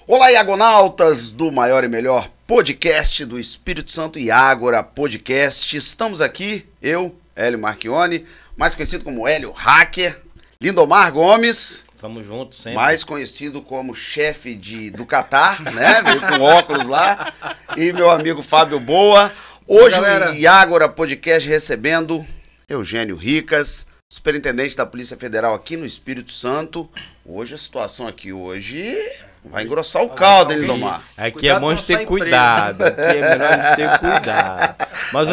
Olá, Iagonautas do maior e melhor podcast do Espírito Santo e Ágora Podcast. Estamos aqui, eu, Hélio Marchione, mais conhecido como Hélio Hacker, Lindomar Gomes, Tamo junto sempre. mais conhecido como chefe do Catar, né? Veio com óculos lá. E meu amigo Fábio Boa. Hoje o Iágora Podcast recebendo Eugênio Ricas, superintendente da Polícia Federal aqui no Espírito Santo. Hoje a situação aqui vai engrossar o caldo, hein, Lindomar? Aqui é bom de ter cuidado. Aqui é melhor de ter cuidado. Mas,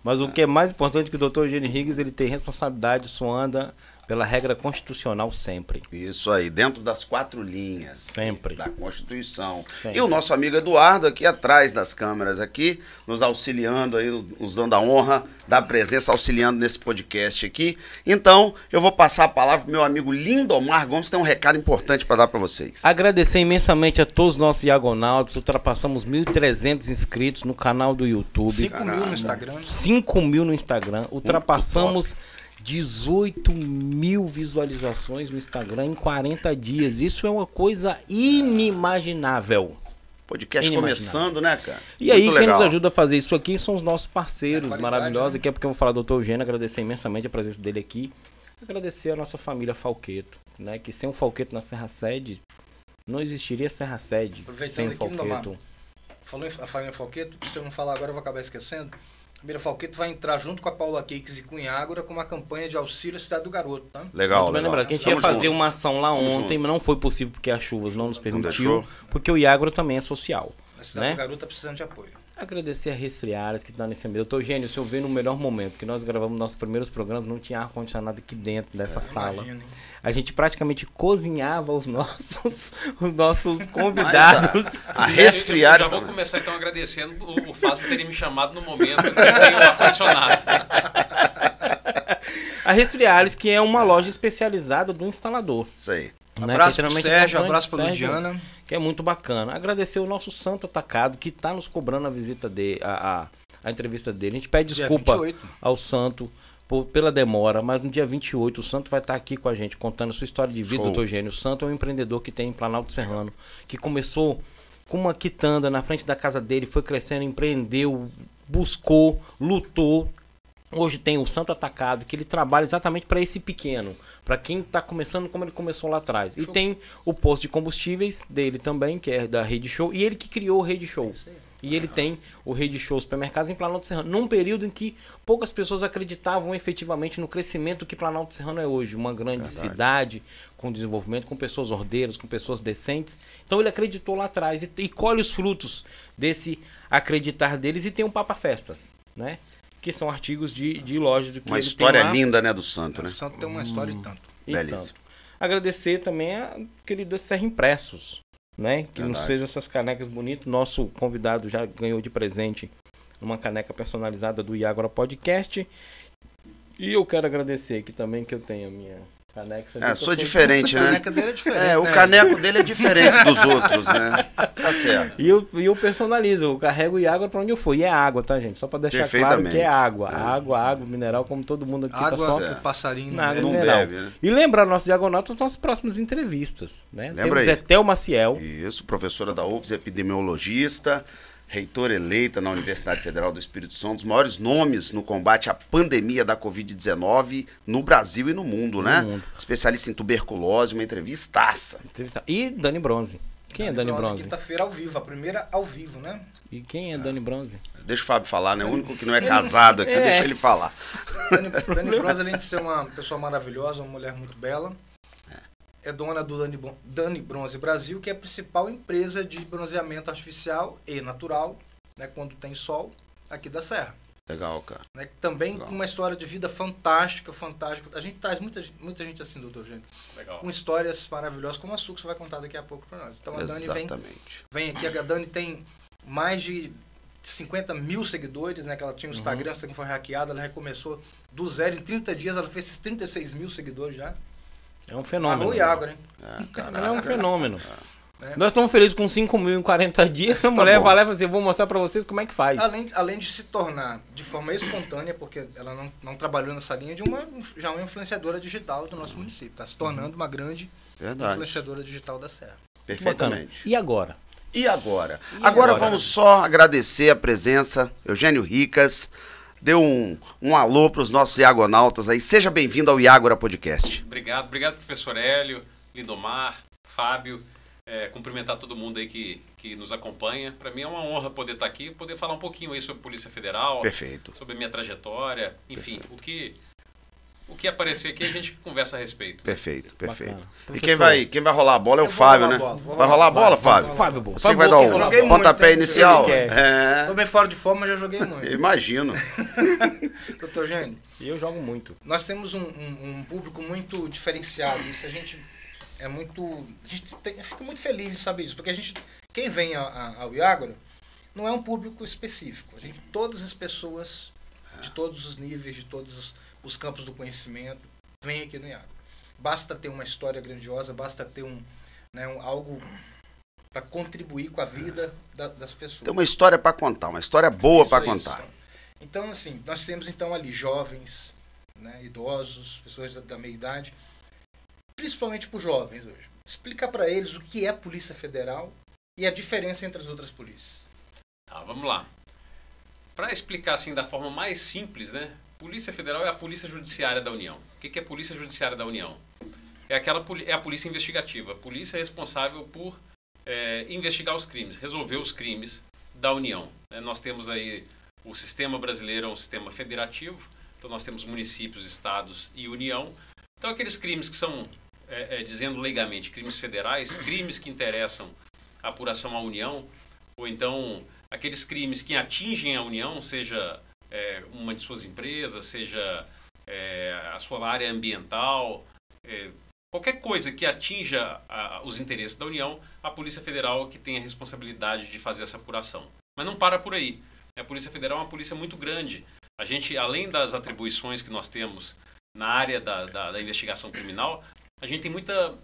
mas o que é mais importante é que o doutor Eugênio Ricas, ele tem responsabilidade, isso anda pela regra constitucional sempre. Isso aí, dentro das 4 linhas. Sempre. Da Constituição. Sempre. E o nosso amigo Eduardo aqui atrás das câmeras aqui, nos auxiliando aí, nos dando a honra da presença, auxiliando nesse podcast aqui. Então, eu vou passar a palavra pro meu amigo Lindomar Gomes, tem um recado importante para dar para vocês. Agradecer imensamente a todos os nossos Iagonautas, ultrapassamos 1.300 inscritos no canal do YouTube. 5 mil no Instagram. 5 mil no Instagram, ultrapassamos 18 mil visualizações no Instagram em 40 dias. Isso é uma coisa inimaginável. Podcast começando, né, cara? E aí, quem nos ajuda a fazer isso aqui são os nossos parceiros maravilhosos. Daqui a pouco eu vou falar do Dr. Eugênio, agradecer imensamente a presença dele aqui. Agradecer a nossa família Falqueto, né? Que sem o Falqueto na Serra Sede, não existiria Serra Sede sem o Falqueto. Falou em família Falqueto, se eu não falar agora eu vou acabar esquecendo. A família Falqueto vai entrar junto com a Paula Cakes e com Iágora com uma campanha de auxílio à cidade do garoto, tá? Legal, legal. Lembrando que a gente ia fazer uma ação lá ontem, mas não foi possível porque as chuvas não nos permitiu, porque o Iágora também é social. A cidade do garoto tá precisando de apoio. Agradecer a Resfriares que está nesse meio. Doutor Eugênio, o senhor veio no melhor momento, porque nós gravamos nossos primeiros programas, não tinha ar-condicionado aqui dentro dessa sala. Imagina, a gente praticamente cozinhava os nossos convidados. A Resfriares. Já vou começar então agradecendo o fato de terem me chamado no momento que eu tenho um ar-condicionado. A Resfriares, que é uma loja especializada do instalador. Isso aí. Abraço pro Sérgio, abraço pra Ludiana. Que é muito bacana. Agradecer o nosso Santo Atacado, que está nos cobrando a visita dele, a entrevista dele. A gente pede desculpa ao Santo pela demora, mas no dia 28 o Santo vai estar aqui com a gente, contando a sua história de vida, doutor Eugênio. O Santo é um empreendedor que tem em Planalto Serrano, que começou com uma quitanda na frente da casa dele, foi crescendo, empreendeu, buscou, lutou. Hoje tem o Santo Atacado, que ele trabalha exatamente para esse pequeno, para quem está começando como ele começou lá atrás. E tem o posto de combustíveis dele também, que é da Rede Show, e ele que criou o Rede Show. E ele tem o Rede Show Supermercados em Planalto Serrano, num período em que poucas pessoas acreditavam efetivamente no crescimento que Planalto Serrano é hoje. Uma grande cidade, com desenvolvimento, com pessoas ordeiras, com pessoas decentes. Então ele acreditou lá atrás e colhe os frutos desse acreditar deles e tem um Papa Festas, né? Que são artigos de loja. Uma história linda, né, do Santo, né? O Santo tem uma história e tanto. Belíssimo. Agradecer também a querida Serra Impressos, né? Que nos fez essas canecas bonitas. Nosso convidado já ganhou de presente uma caneca personalizada do Iágora Podcast. E eu quero agradecer aqui também que eu tenho a minha caneca. Sou diferente, né? A caneca dele é diferente. O caneco dele é diferente dos outros, né? Tá certo. E eu personalizo, eu carrego o Iágora pra onde eu for. E é água, tá, gente? Só pra deixar claro que é água. Água mineral, como todo mundo aqui água, tá só. O passarinho na água não mineral. bebe, né? E lembrar nossos diagonautas das nossas próximas entrevistas, né? Lembra Temos aí. Etel Maciel. Isso, professora da UFS, epidemiologista, reitora eleita na Universidade Federal do Espírito Santo, dos maiores nomes no combate à pandemia da Covid-19 no Brasil e no mundo, né? Especialista em tuberculose, uma entrevistaça. E Dani Bronze. Quem é Dani Bronze? Quinta-feira ao vivo, a primeira ao vivo, né? E quem é Dani Bronze? Deixa o Fábio falar, né? O único que não é casado aqui, deixa ele falar. Dani Bronze, além de ser uma pessoa maravilhosa, uma mulher muito bela, é dona do Dani Bronze Brasil, que é a principal empresa de bronzeamento artificial e natural, né, quando tem sol, aqui da Serra. Legal, cara. Né, também com uma história de vida fantástica. A gente traz muita gente assim, doutor Eugênio. Legal. Com histórias maravilhosas, como a sua, que você vai contar daqui a pouco para nós. Então a Dani vem aqui. A Dani tem mais de 50 mil seguidores, né? Que ela tinha o Instagram, o Instagram foi hackeado, ela recomeçou do zero em 30 dias, ela fez esses 36 mil seguidores já. É um fenômeno. Arrou Iágora, hein? Ela é um fenômeno. Nós estamos felizes com 5 mil em 40 dias. A mulher vai lá e fala assim, vou mostrar para vocês como é que faz. Além de se tornar de forma espontânea, porque ela não trabalhou nessa linha, já uma influenciadora digital do nosso município. Está se tornando uma grande influenciadora digital da Serra. Perfeitamente. E agora? Agora vamos só agradecer a presença, Eugênio Ricas. Dê um alô para os nossos iagonautas aí. Seja bem-vindo ao Iágora Podcast. Obrigado, professor Hélio, Lindomar, Fábio. Cumprimentar todo mundo aí que nos acompanha. Para mim é uma honra poder estar aqui, poder falar um pouquinho aí sobre Polícia Federal. Perfeito. Sobre a minha trajetória, enfim, o que aparecer aqui a gente conversa a respeito. Perfeito. E quem vai rolar a bola é o Fábio, né? Vai rolar a bola, Fábio? Fábio, boa. Você vai dar o pontapé inicial? Tô bem fora de forma, mas já joguei muito. Imagino. Doutor Gênio. E eu jogo muito. Nós temos um público muito diferenciado. Isso a gente fica muito feliz em saber isso, porque quem vem ao Iágora não é um público específico. Todas as pessoas de todos os níveis, de todos os campos do conhecimento, vem aqui no Iágora. Basta ter uma história grandiosa, basta ter algo para contribuir com a vida das pessoas. Tem uma história para contar, uma história boa para contar. Então, assim, nós temos ali jovens, né, idosos, pessoas da meia idade, principalmente para os jovens hoje. Explica para eles o que é Polícia Federal e a diferença entre as outras polícias. Tá, vamos lá. Para explicar assim da forma mais simples, né? Polícia Federal é a Polícia Judiciária da União. O que é a Polícia Judiciária da União? É a polícia investigativa. A polícia é responsável por investigar os crimes, resolver os crimes da União. Nós temos aí o sistema brasileiro, é um sistema federativo. Então nós temos municípios, estados e União. Então aqueles crimes que são, dizendo legalmente, crimes federais, crimes que interessam a apuração à União, ou então aqueles crimes que atingem a União, seja uma de suas empresas, seja a sua área ambiental, qualquer coisa que atinja os interesses da União, a Polícia Federal que tem a responsabilidade de fazer essa apuração. Mas não para por aí. A Polícia Federal é uma polícia muito grande. A gente, além das atribuições que nós temos na área da investigação criminal, a gente tem muita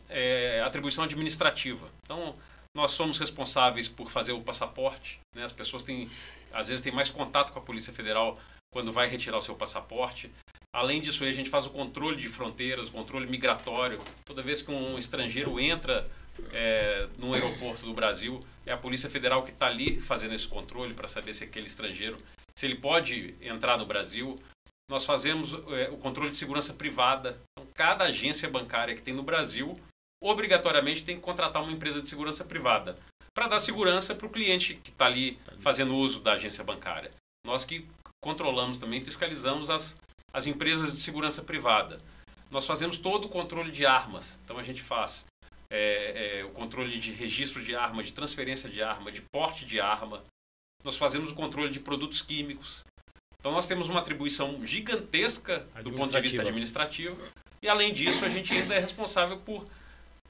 atribuição administrativa. Então, nós somos responsáveis por fazer o passaporte, né? As pessoas às vezes têm mais contato com a Polícia Federal quando vai retirar o seu passaporte. Além disso, a gente faz o controle de fronteiras, o controle migratório. Toda vez que um estrangeiro entra no aeroporto do Brasil, é a Polícia Federal que está ali fazendo esse controle para saber se aquele estrangeiro, se ele pode entrar no Brasil. Nós fazemos o controle de segurança privada. Então, cada agência bancária que tem no Brasil, obrigatoriamente tem que contratar uma empresa de segurança privada para dar segurança para o cliente que está ali fazendo uso da agência bancária. Nós que controlamos também, fiscalizamos as empresas de segurança privada. Nós fazemos todo o controle de armas. Então a gente faz o controle de registro de arma, de transferência de arma, de porte de arma. Nós fazemos o controle de produtos químicos. Então nós temos uma atribuição gigantesca do ponto de vista administrativo. E além disso, a gente ainda é responsável por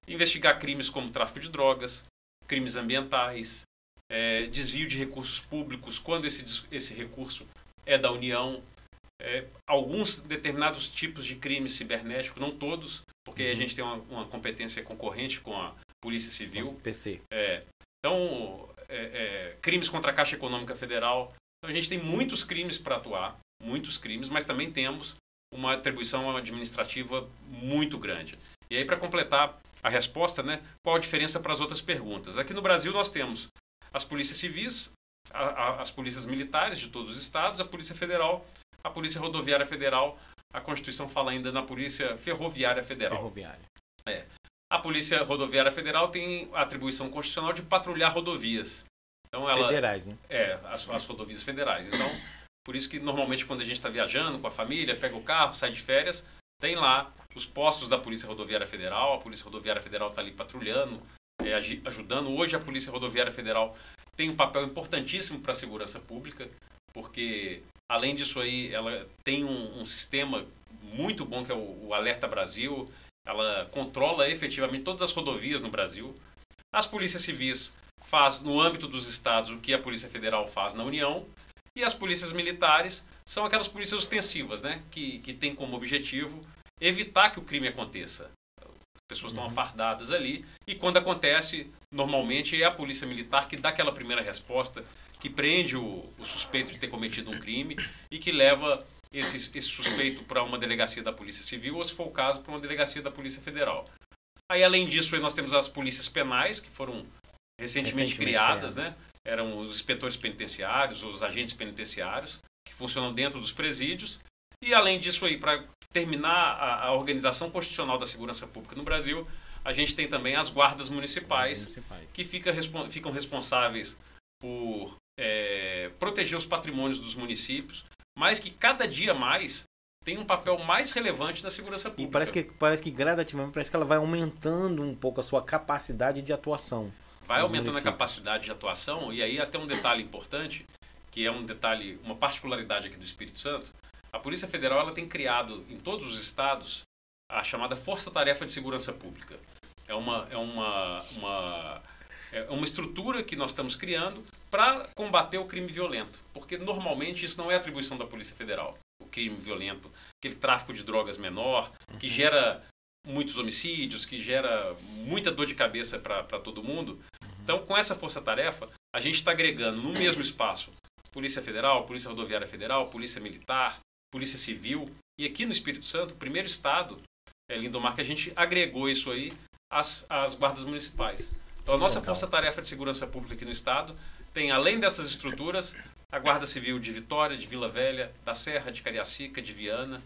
investigar crimes como tráfico de drogas, crimes ambientais, desvio de recursos públicos, quando esse recurso é da União, alguns determinados tipos de crimes cibernéticos, não todos, porque a gente tem uma competência concorrente com a Polícia Civil. PC. Então, crimes contra a Caixa Econômica Federal. Então, a gente tem muitos crimes para atuar, muitos crimes, mas também temos uma atribuição administrativa muito grande. E aí, para completar a resposta, né, qual a diferença para as outras perguntas? Aqui no Brasil nós temos as polícias civis, as polícias militares de todos os estados, a Polícia Federal, a Polícia Rodoviária Federal, a Constituição fala ainda na Polícia Ferroviária Federal. A Polícia Rodoviária Federal tem a atribuição constitucional de patrulhar rodovias. Então, federais, né? As rodovias federais. Então, por isso que normalmente quando a gente está viajando com a família, pega o carro, sai de férias, tem lá os postos da Polícia Rodoviária Federal, a Polícia Rodoviária Federal está ali patrulhando, ajudando. Hoje a Polícia Rodoviária Federal tem um papel importantíssimo para a segurança pública, porque além disso aí, ela tem um sistema muito bom que é o Alerta Brasil, ela controla efetivamente todas as rodovias no Brasil. As polícias civis faz no âmbito dos estados o que a Polícia Federal faz na União, e as polícias militares são aquelas polícias ostensivas, né, que tem como objetivo evitar que o crime aconteça. As pessoas estão afardadas ali, e quando acontece, normalmente é a polícia militar que dá aquela primeira resposta, que prende o suspeito de ter cometido um crime e que leva esse suspeito para uma delegacia da Polícia Civil, ou se for o caso, para uma delegacia da Polícia Federal. Aí, além disso, aí nós temos as polícias penais, que foram recentemente criadas, né? Eram os inspetores penitenciários, os agentes penitenciários, que funcionam dentro dos presídios. E, além disso, aí, para terminar a organização constitucional da segurança pública no Brasil, a gente tem também as guardas municipais, que ficam responsáveis por proteger os patrimônios dos municípios, mas que cada dia mais tem um papel mais relevante na segurança pública. E parece que gradativamente, parece que ela vai aumentando um pouco a sua capacidade de atuação. Vai aumentando a capacidade de atuação, e aí até um detalhe importante, que é uma particularidade aqui do Espírito Santo. A Polícia Federal ela tem criado em todos os estados a chamada Força Tarefa de Segurança Pública. É uma estrutura que nós estamos criando para combater o crime violento, porque normalmente isso não é atribuição da Polícia Federal. O crime violento, aquele tráfico de drogas menor, que gera muitos homicídios, que gera muita dor de cabeça para todo mundo. Então, com essa força-tarefa, a gente está agregando no mesmo espaço Polícia Federal, Polícia Rodoviária Federal, Polícia Militar, Polícia Civil. E aqui no Espírito Santo, o primeiro estado, Lindomar, que a gente agregou isso aí às guardas municipais. Então, a nossa força-tarefa de segurança pública aqui no estado tem, além dessas estruturas, a Guarda Civil de Vitória, de Vila Velha, da Serra, de Cariacica, de Viana,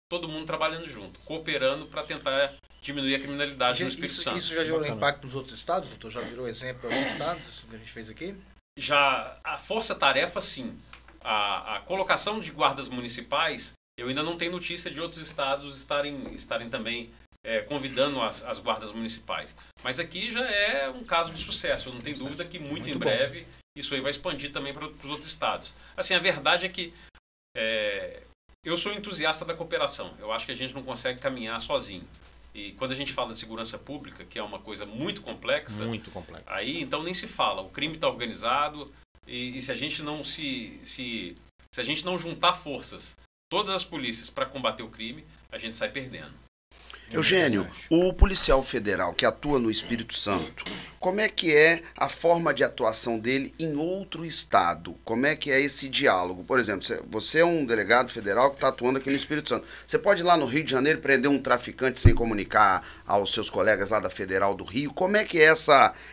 todo mundo trabalhando junto, cooperando para tentar diminuir a criminalidade no Espírito Santo. Isso já gerou impacto nos outros estados, doutor? Já virou exemplo para outros estados que a gente fez aqui? Já a força-tarefa, sim. A colocação de guardas municipais, eu ainda não tenho notícia de outros estados estarem também convidando as guardas municipais. Mas aqui já é um caso de sucesso. Eu não tenho dúvida que muito em breve isso aí vai expandir também para os outros estados. Assim, a verdade é que eu sou entusiasta da cooperação. Eu acho que a gente não consegue caminhar sozinho. E quando a gente fala de segurança pública, que é uma coisa muito complexa, aí então nem se fala. O crime está organizado e se a gente não se a gente não juntar forças, todas as polícias, para combater o crime, a gente sai perdendo. Eugênio, o policial federal que atua no Espírito Santo, como é que é a forma de atuação dele em outro estado? Como é que é esse diálogo? Por exemplo, você é um delegado federal que está atuando aqui no Espírito Santo. Você pode ir lá no Rio de Janeiro prender um traficante sem comunicar aos seus colegas lá da Federal do Rio? Como é que é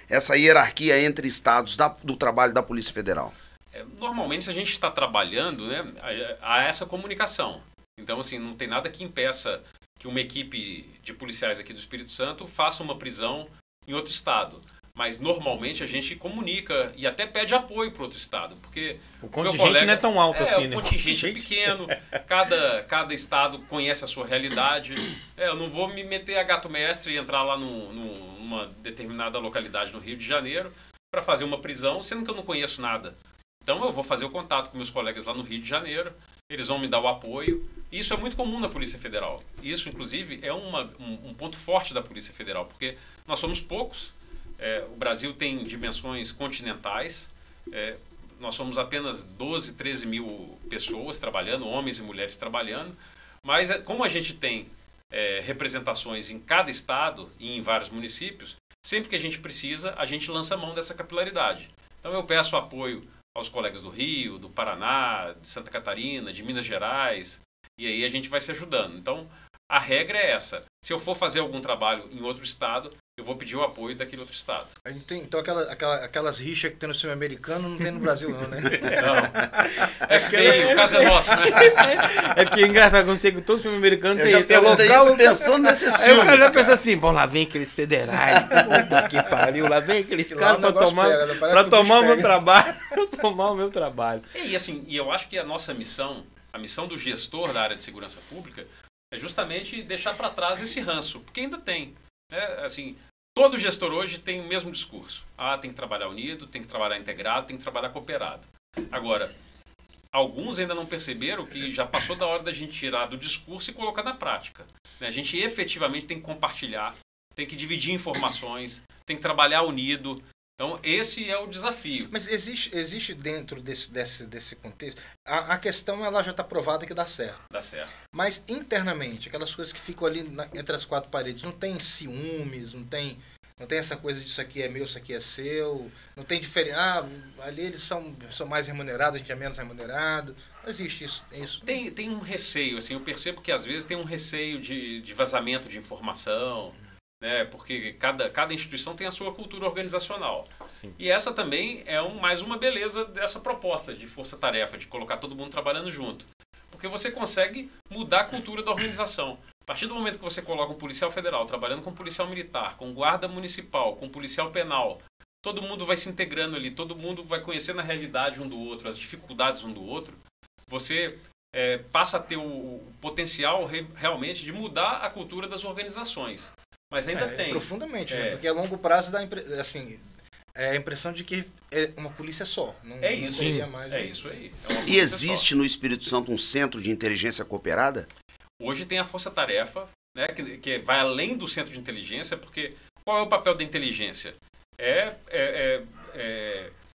essa hierarquia entre estados do trabalho da Polícia Federal? Normalmente, se a gente está trabalhando, né, há essa comunicação. Então, assim, não tem nada que impeça que uma equipe de policiais aqui do Espírito Santo faça uma prisão em outro estado. Mas, normalmente, a gente comunica e até pede apoio para outro estado. Porque o contingente não é tão alto assim, né? O contingente é pequeno, cada estado conhece a sua realidade. Eu não vou me meter a gato mestre e entrar lá numa determinada localidade no Rio de Janeiro para fazer uma prisão, sendo que eu não conheço nada. Então, eu vou fazer o contato com meus colegas lá no Rio de Janeiro, eles vão me dar o apoio. E isso é muito comum na Polícia Federal. Isso, inclusive, é um ponto forte da Polícia Federal, porque nós somos poucos. O Brasil tem dimensões continentais. Nós somos apenas 12, 13 mil pessoas trabalhando, homens e mulheres trabalhando. Mas como a gente tem representações em cada estado e em vários municípios, sempre que a gente precisa, a gente lança mão dessa capilaridade. Então eu peço apoio aos colegas do Rio, do Paraná, de Santa Catarina, de Minas Gerais, e aí a gente vai se ajudando. Então, a regra é essa. Se eu for fazer algum trabalho em outro estado, eu vou pedir o apoio daquele outro estado. Então, aquelas rixas que tem no filme americano não tem no Brasil, não, né? Não. É feio, o caso é nosso, né? É porque é engraçado, quando você todo filme americano tem esse. Eu já pensando nesses filmes. Aí o cara já pensa assim, bom, lá vem aqueles federais, puta que pariu, lá vem aqueles caras pra tomar o meu trabalho. Tomar o meu trabalho. E eu acho que a nossa missão, a missão do gestor da área de segurança pública, é justamente deixar para trás esse ranço, porque ainda tem. Assim, todo gestor hoje tem o mesmo discurso. Tem que trabalhar unido, tem que trabalhar integrado, tem que trabalhar cooperado. Agora, alguns ainda não perceberam que já passou da hora da gente tirar do discurso e colocar na prática. A gente efetivamente tem que compartilhar, tem que dividir informações, tem que trabalhar unido. Então, esse é o desafio. Mas existe dentro desse contexto... A questão ela já está provada que dá certo. Dá certo. Mas, internamente, aquelas coisas que ficam ali entre as quatro paredes, não tem ciúmes, não tem essa coisa de isso aqui é meu, isso aqui é seu, não tem diferença... ali eles são mais remunerados, a gente é menos remunerado. Não existe isso. Tem um receio, assim, eu percebo que às vezes tem um receio de vazamento de informação. né? Porque cada instituição tem a sua cultura organizacional. Sim. E essa também é mais uma beleza dessa proposta de força-tarefa, de colocar todo mundo trabalhando junto. Porque você consegue mudar a cultura da organização. A partir do momento que você coloca um policial federal trabalhando com um policial militar, com guarda municipal, com um policial penal, todo mundo vai se integrando ali, todo mundo vai conhecendo a realidade um do outro, as dificuldades um do outro. Você passa a ter o potencial realmente de mudar a cultura das organizações. Mas ainda tem. Profundamente, né? Porque a longo prazo dá a impressão de que é uma polícia só. Não isso. Seria mais isso aí. E existe no Espírito Santo um centro de inteligência cooperada? Hoje tem a força-tarefa, né, que vai além do centro de inteligência, porque qual é o papel da inteligência?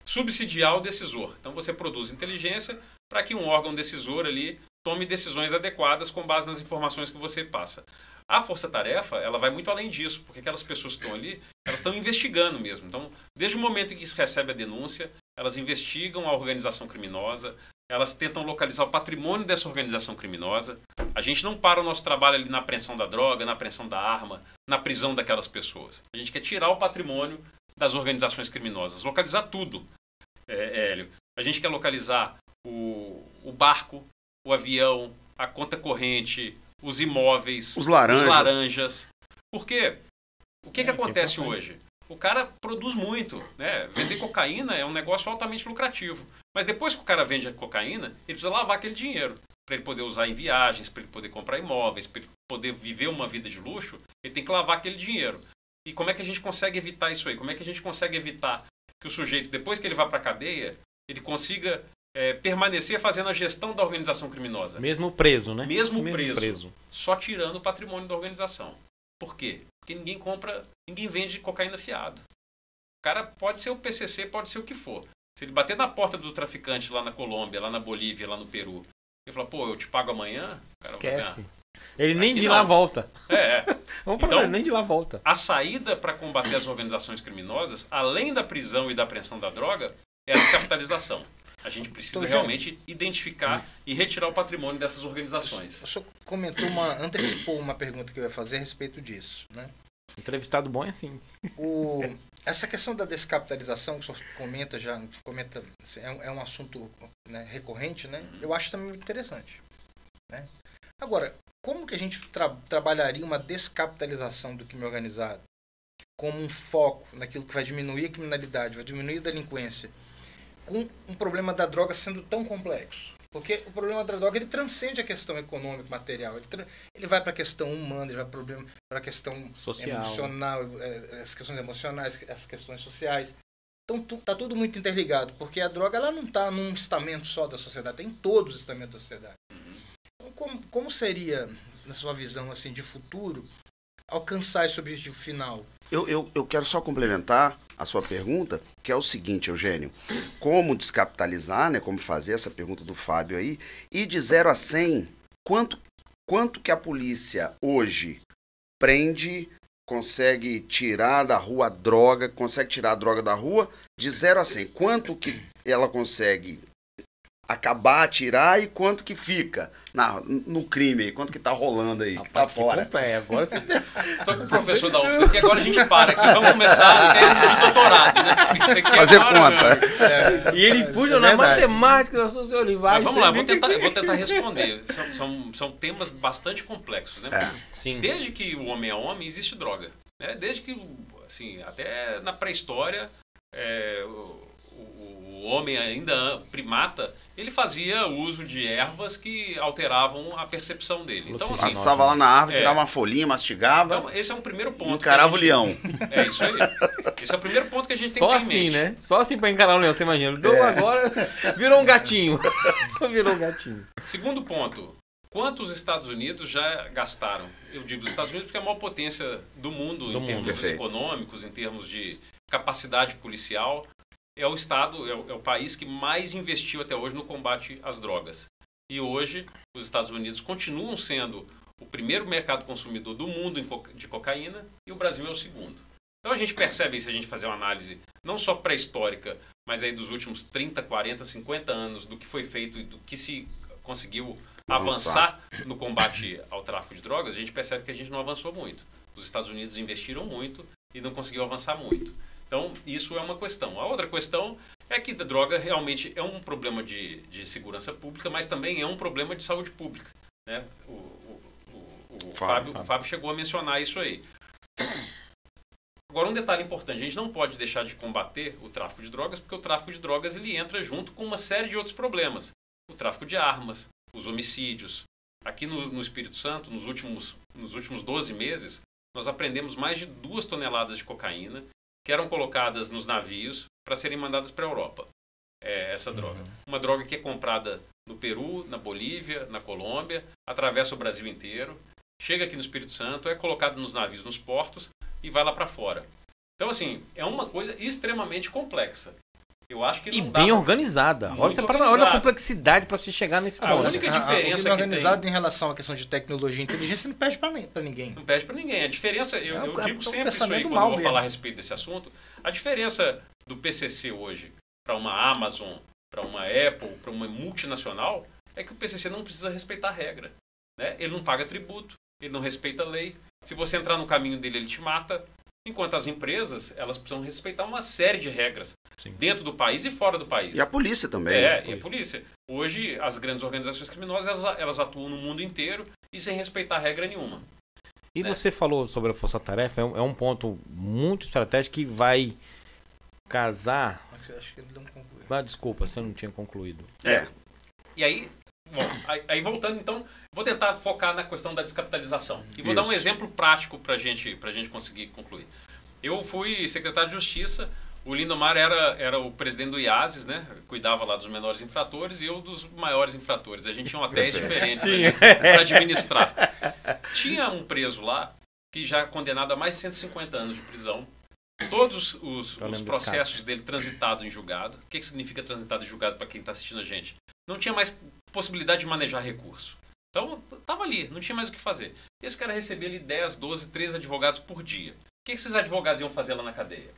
Subsidiar o decisor. Então você produz inteligência para que um órgão decisor ali tome decisões adequadas com base nas informações que você passa. A força-tarefa, ela vai muito além disso, porque aquelas pessoas que estão ali, elas estão investigando mesmo. Então, desde o momento em que se recebe a denúncia, elas investigam a organização criminosa, elas tentam localizar o patrimônio dessa organização criminosa. A gente não para o nosso trabalho ali na apreensão da droga, na apreensão da arma, na prisão daquelas pessoas. A gente quer tirar o patrimônio das organizações criminosas, localizar tudo, Hélio. A gente quer localizar o barco, o avião, a conta corrente, os imóveis, os laranjas. Porque o que acontece hoje? O cara produz muito, né? Vender cocaína é um negócio altamente lucrativo. Mas depois que o cara vende a cocaína, ele precisa lavar aquele dinheiro para ele poder usar em viagens, para ele poder comprar imóveis, para ele poder viver uma vida de luxo, ele tem que lavar aquele dinheiro. E como é que a gente consegue evitar isso aí? Como é que a gente consegue evitar que o sujeito, depois que ele vá para a cadeia, ele consiga permanecer fazendo a gestão da organização criminosa? Mesmo preso, né? Mesmo preso. Só tirando o patrimônio da organização. Por quê? Porque ninguém vende cocaína fiado. O cara pode ser o PCC, pode ser o que for. Se ele bater na porta do traficante lá na Colômbia, lá na Bolívia, lá no Peru, ele fala, eu te pago amanhã, cara, esquece. Ele nem de lá volta. Vamos falar, nem de lá volta. A saída para combater as organizações criminosas, além da prisão e da apreensão da droga, é a descapitalização. A gente precisa realmente identificar e retirar o patrimônio dessas organizações. O senhor antecipou uma pergunta que eu ia fazer a respeito disso, né? Entrevistado bom é assim. Essa questão da descapitalização que o senhor comenta, assim, é um assunto, né, recorrente, né? Eu acho também muito interessante, né? Agora, como que a gente trabalharia uma descapitalização do crime organizado como um foco naquilo que vai diminuir a criminalidade, vai diminuir a delinquência, com um problema da droga sendo tão complexo? Porque o problema da droga, ele transcende a questão econômica, material. Ele vai para a questão humana, ele vai para a questão social, emocional, as questões emocionais, as questões sociais. Então, está tudo muito interligado, porque a droga ela não está num estamento só da sociedade, tem em todos os estamentos da sociedade. Então, como seria, na sua visão assim, de futuro, alcançar esse objetivo final? Eu quero só complementar a sua pergunta, que é o seguinte, Eugênio. Como descapitalizar, né? Como fazer essa pergunta do Fábio aí. E de 0 a 100, quanto que a polícia hoje prende, consegue tirar da rua a droga, consegue tirar a droga da rua de 0 a 100? Quanto que ela consegue acabar, tirar e quanto que fica no crime aí? Quanto que tá rolando aí? Tá fora. Agora você tô com o professor da UFS aqui, agora a gente para aqui. Vamos começar a tese de doutorado, né? Fazer conta. E ele puxa na matemática, na sociolivagem. Vamos lá, vou tentar responder. São temas bastante complexos, né? Sim. Desde que o homem é homem, existe droga. Né? Desde que, assim, até na pré-história, o homem ainda primata, ele fazia uso de ervas que alteravam a percepção dele. Então, assim, passava lá na árvore, tirava uma folhinha, mastigava. Então, esse é um primeiro ponto. Encarava o leão. É isso aí. Esse é o primeiro ponto que a gente tem que ter em mente. Só assim, né? Só assim pra encarar o leão, você imagina. Agora virou um gatinho. Virou um gatinho. Segundo ponto. Quantos Estados Unidos já gastaram? Eu digo os Estados Unidos porque é a maior potência do mundo em termos econômicos, em termos de capacidade policial. É o estado, é o país que mais investiu até hoje no combate às drogas. E hoje, os Estados Unidos continuam sendo o primeiro mercado consumidor do mundo de cocaína e o Brasil é o segundo. Então a gente percebe, se a gente fazer uma análise não só pré-histórica, mas aí dos últimos 30, 40, 50 anos do que foi feito e do que se conseguiu avançar no combate ao tráfico de drogas, a gente percebe que a gente não avançou muito. Os Estados Unidos investiram muito e não conseguiu avançar muito. Então, isso é uma questão. A outra questão é que a droga realmente é um problema de segurança pública, mas também é um problema de saúde pública, né? O Fábio chegou a mencionar isso aí. Agora, um detalhe importante, a gente não pode deixar de combater o tráfico de drogas, porque o tráfico de drogas ele entra junto com uma série de outros problemas. O tráfico de armas, os homicídios. Aqui no Espírito Santo, nos últimos 12 meses, nós apreendemos mais de 2 toneladas de cocaína que eram colocadas nos navios para serem mandadas para a Europa. Essa droga. Uma droga que é comprada no Peru, na Bolívia, na Colômbia, atravessa o Brasil inteiro, chega aqui no Espírito Santo, é colocada nos navios, nos portos e vai lá para fora. Então, assim, é uma coisa extremamente complexa. Eu acho que não dá bem organizada. Olha a complexidade para se chegar nesse ponto. A única diferença que organizado em relação à questão de tecnologia e inteligência não perde para ninguém. Não perde para ninguém. A diferença, eu digo sempre isso aí quando eu vou falar a respeito desse assunto, a diferença do PCC hoje para uma Amazon, para uma Apple, para uma multinacional, é que o PCC não precisa respeitar a regra. Né? Ele não paga tributo, ele não respeita a lei. Se você entrar no caminho dele, ele te mata. Enquanto as empresas, elas precisam respeitar uma série de regras. Sim. Dentro do país e fora do país. E a polícia também. E a polícia. Hoje, as grandes organizações criminosas, elas atuam no mundo inteiro e sem respeitar regra nenhuma. E você falou sobre a força-tarefa, é um ponto muito estratégico que vai casar... Acho que ele não concluiu. Desculpa, você não tinha concluído. E aí, aí voltando então, vou tentar focar na questão da descapitalização. E vou dar um exemplo prático pra gente conseguir concluir. Eu fui secretário de Justiça, o Lindomar era o presidente do IASES, né? Cuidava lá dos menores infratores e eu dos maiores infratores. A gente tinha hotéis diferentes para administrar. Tinha um preso lá que já é condenado a mais de 150 anos de prisão. Todos os processos dele transitados em julgado. O que significa transitado em julgado para quem está assistindo a gente? Não tinha mais possibilidade de manejar recurso. Então, estava ali, não tinha mais o que fazer. Esse cara recebia ali 10, 12, 13 advogados por dia. O que esses advogados iam fazer lá na cadeia?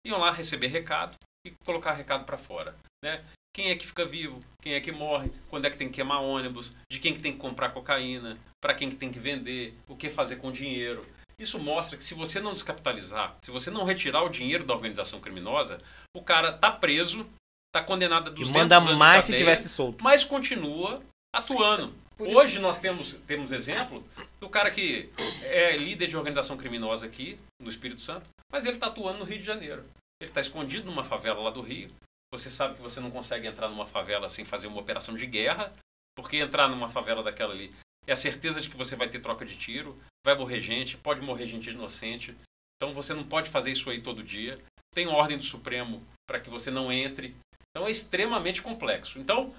Iam lá receber recado e colocar recado para fora. Né? Quem é que fica vivo? Quem é que morre? Quando é que tem que queimar ônibus? De quem que tem que comprar cocaína? Para quem que tem que vender? O que fazer com o dinheiro? Isso mostra que se você não descapitalizar, se você não retirar o dinheiro da organização criminosa, o cara está preso, está condenado a 200 anos de cadeia, mais se tivesse solto. Mas continua atuando. Hoje nós temos exemplo do cara que é líder de organização criminosa aqui no Espírito Santo, mas ele está atuando no Rio de Janeiro. Ele está escondido numa favela lá do Rio. Você sabe que você não consegue entrar numa favela sem fazer uma operação de guerra, porque entrar numa favela daquela ali é a certeza de que você vai ter troca de tiro, vai morrer gente, pode morrer gente inocente. Então você não pode fazer isso aí todo dia. Tem ordem do Supremo para que você não entre. Então é extremamente complexo. Então,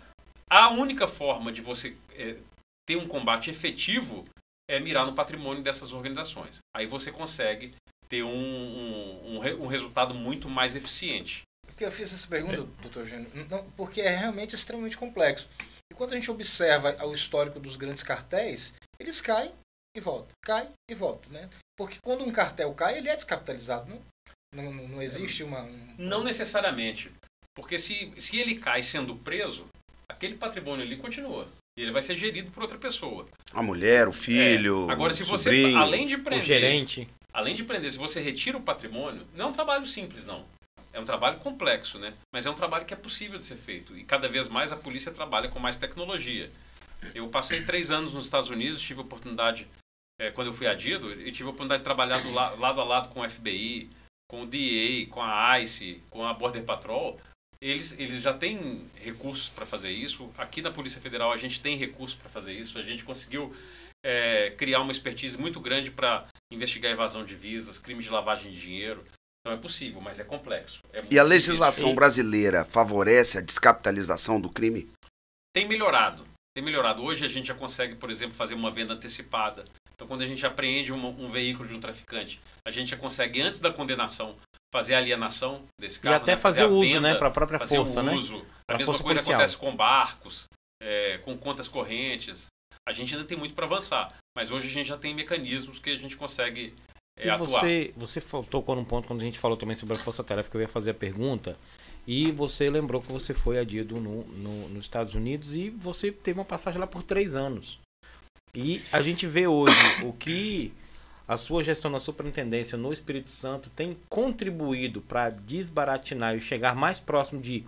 a única forma de você ter um combate efetivo é mirar no patrimônio dessas organizações. Aí você consegue ter um resultado muito mais eficiente. Porque eu fiz essa pergunta, doutor Eugênio, porque é realmente extremamente complexo. E quando a gente observa o histórico dos grandes cartéis, eles caem e voltam, caem e voltam. Né? Porque quando um cartel cai, ele é descapitalizado. Não existe Não necessariamente. Porque se ele cai sendo preso, aquele patrimônio ali continua. E ele vai ser gerido por outra pessoa. A mulher, o filho, Agora, se o você, sobrinho, além de prender, o gerente. Além de prender, se você retira o patrimônio, não é um trabalho simples, não. É um trabalho complexo, né? Mas é um trabalho que é possível de ser feito. E cada vez mais a polícia trabalha com mais tecnologia. Eu passei 3 anos nos Estados Unidos, tive a oportunidade, quando eu fui adido, e tive a oportunidade de trabalhar lado a lado com o FBI, com o DEA, com a ICE, com a Border Patrol. Eles já têm recursos para fazer isso. Aqui na Polícia Federal a gente tem recursos para fazer isso. A gente conseguiu criar uma expertise muito grande para investigar evasão de visas, crime de lavagem de dinheiro. Então é possível, mas é complexo. E a legislação brasileira favorece a descapitalização do crime? Tem melhorado. Hoje a gente já consegue, por exemplo, fazer uma venda antecipada. Então quando a gente apreende um veículo de um traficante, a gente já consegue, antes da condenação, fazer a alienação desse carro. E até fazer o uso, né? Para a própria força, né? A mesma coisa acontece com barcos, com contas correntes. A gente ainda tem muito para avançar. Mas hoje a gente já tem mecanismos que a gente consegue atuar. Você tocou num ponto quando a gente falou também sobre a força-tarefa, que eu ia fazer a pergunta. E você lembrou que você foi adido nos Estados Unidos e você teve uma passagem lá por 3 anos. E a gente vê hoje o que a sua gestão na superintendência no Espírito Santo tem contribuído para desbaratinar e chegar mais próximo de...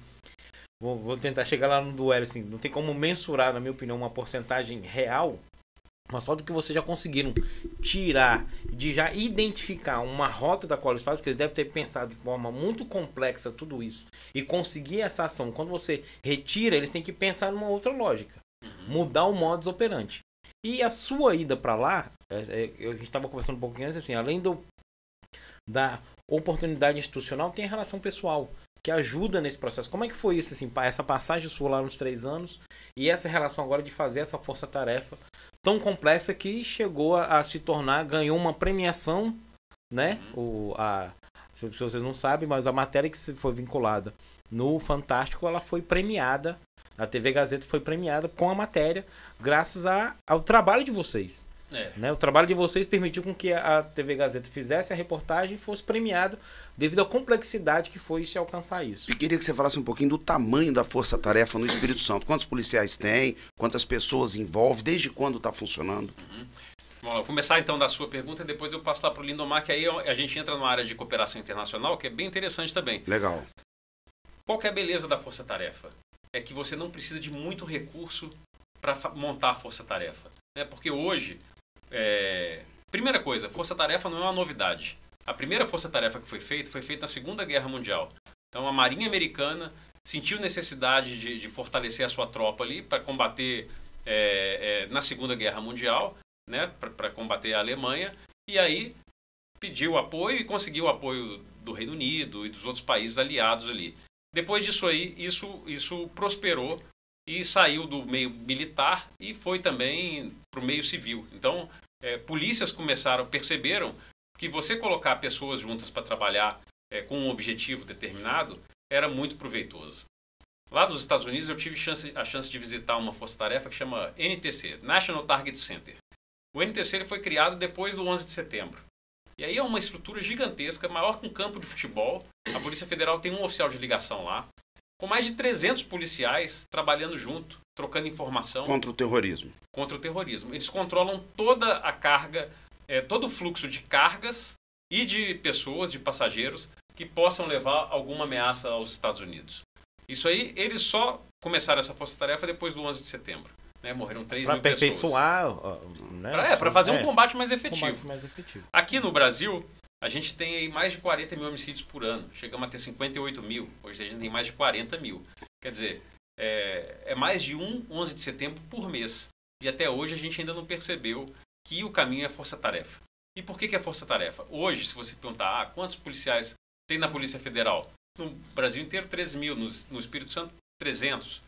Vou tentar chegar lá no duelo, assim, não tem como mensurar, na minha opinião, uma porcentagem real, mas só do que vocês já conseguiram tirar, de já identificar uma rota da qual eles fazem, que eles devem ter pensado de forma muito complexa tudo isso, e conseguir essa ação. Quando você retira, eles têm que pensar numa outra lógica, mudar o modus operandi. E a sua ida para lá, a gente estava conversando um pouquinho antes, assim, além da oportunidade institucional, tem a relação pessoal, que ajuda nesse processo. Como é que foi isso, assim, essa passagem sua lá nos 3 anos e essa relação agora de fazer essa força-tarefa tão complexa que chegou a se tornar, ganhou uma premiação, né? Se vocês não sabem, mas a matéria que foi vinculada no Fantástico, ela foi premiada, a TV Gazeta foi premiada com a matéria, graças ao trabalho de vocês. Né? O trabalho de vocês permitiu com que a TV Gazeta fizesse a reportagem e fosse premiado devido à complexidade que foi se alcançar isso. E queria que você falasse um pouquinho do tamanho da força-tarefa no Espírito Santo. Quantos policiais tem? Quantas pessoas envolve? Desde quando está funcionando? Vou começar então da sua pergunta e depois eu passo lá para o Lindomar, que aí a gente entra numa área de cooperação internacional, que é bem interessante também. Legal. Qual que é a beleza da força-tarefa? É que você não precisa de muito recurso para montar a força-tarefa. Né? Porque hoje, primeira coisa, força-tarefa não é uma novidade. A primeira força-tarefa que foi feita na Segunda Guerra Mundial. Então a Marinha Americana sentiu necessidade de fortalecer a sua tropa ali para combater na Segunda Guerra Mundial, né? Para combater a Alemanha, e aí pediu apoio e conseguiu o apoio do Reino Unido e dos outros países aliados ali. Depois disso aí, isso prosperou e saiu do meio militar e foi também para o meio civil. Então, polícias perceberam que você colocar pessoas juntas para trabalhar com um objetivo determinado era muito proveitoso. Lá nos Estados Unidos eu tive a chance de visitar uma força-tarefa que chama NTC, National Target Center. O NTC ele foi criado depois do 11 de setembro. E aí é uma estrutura gigantesca, maior que um campo de futebol. A Polícia Federal tem um oficial de ligação lá, com mais de 300 policiais trabalhando junto, trocando informação. Contra o terrorismo. Contra o terrorismo. Eles controlam toda a carga, todo o fluxo de cargas e de pessoas, de passageiros, que possam levar alguma ameaça aos Estados Unidos. Isso aí, eles só começaram essa força-tarefa depois do 11 de setembro. Né? Morreram 3 mil pessoas. Para aperfeiçoar... Para fazer um combate mais efetivo. efetivo. Aqui no Brasil, a gente tem aí mais de 40 mil homicídios por ano. Chegamos a ter 58 mil. Hoje a gente tem mais de 40 mil. Quer dizer, é mais de 11 de setembro por mês. E até hoje a gente ainda não percebeu que o caminho é força-tarefa. E por que é força-tarefa? Hoje, se você perguntar quantos policiais tem na Polícia Federal? No Brasil inteiro, 13 mil. No Espírito Santo, 300.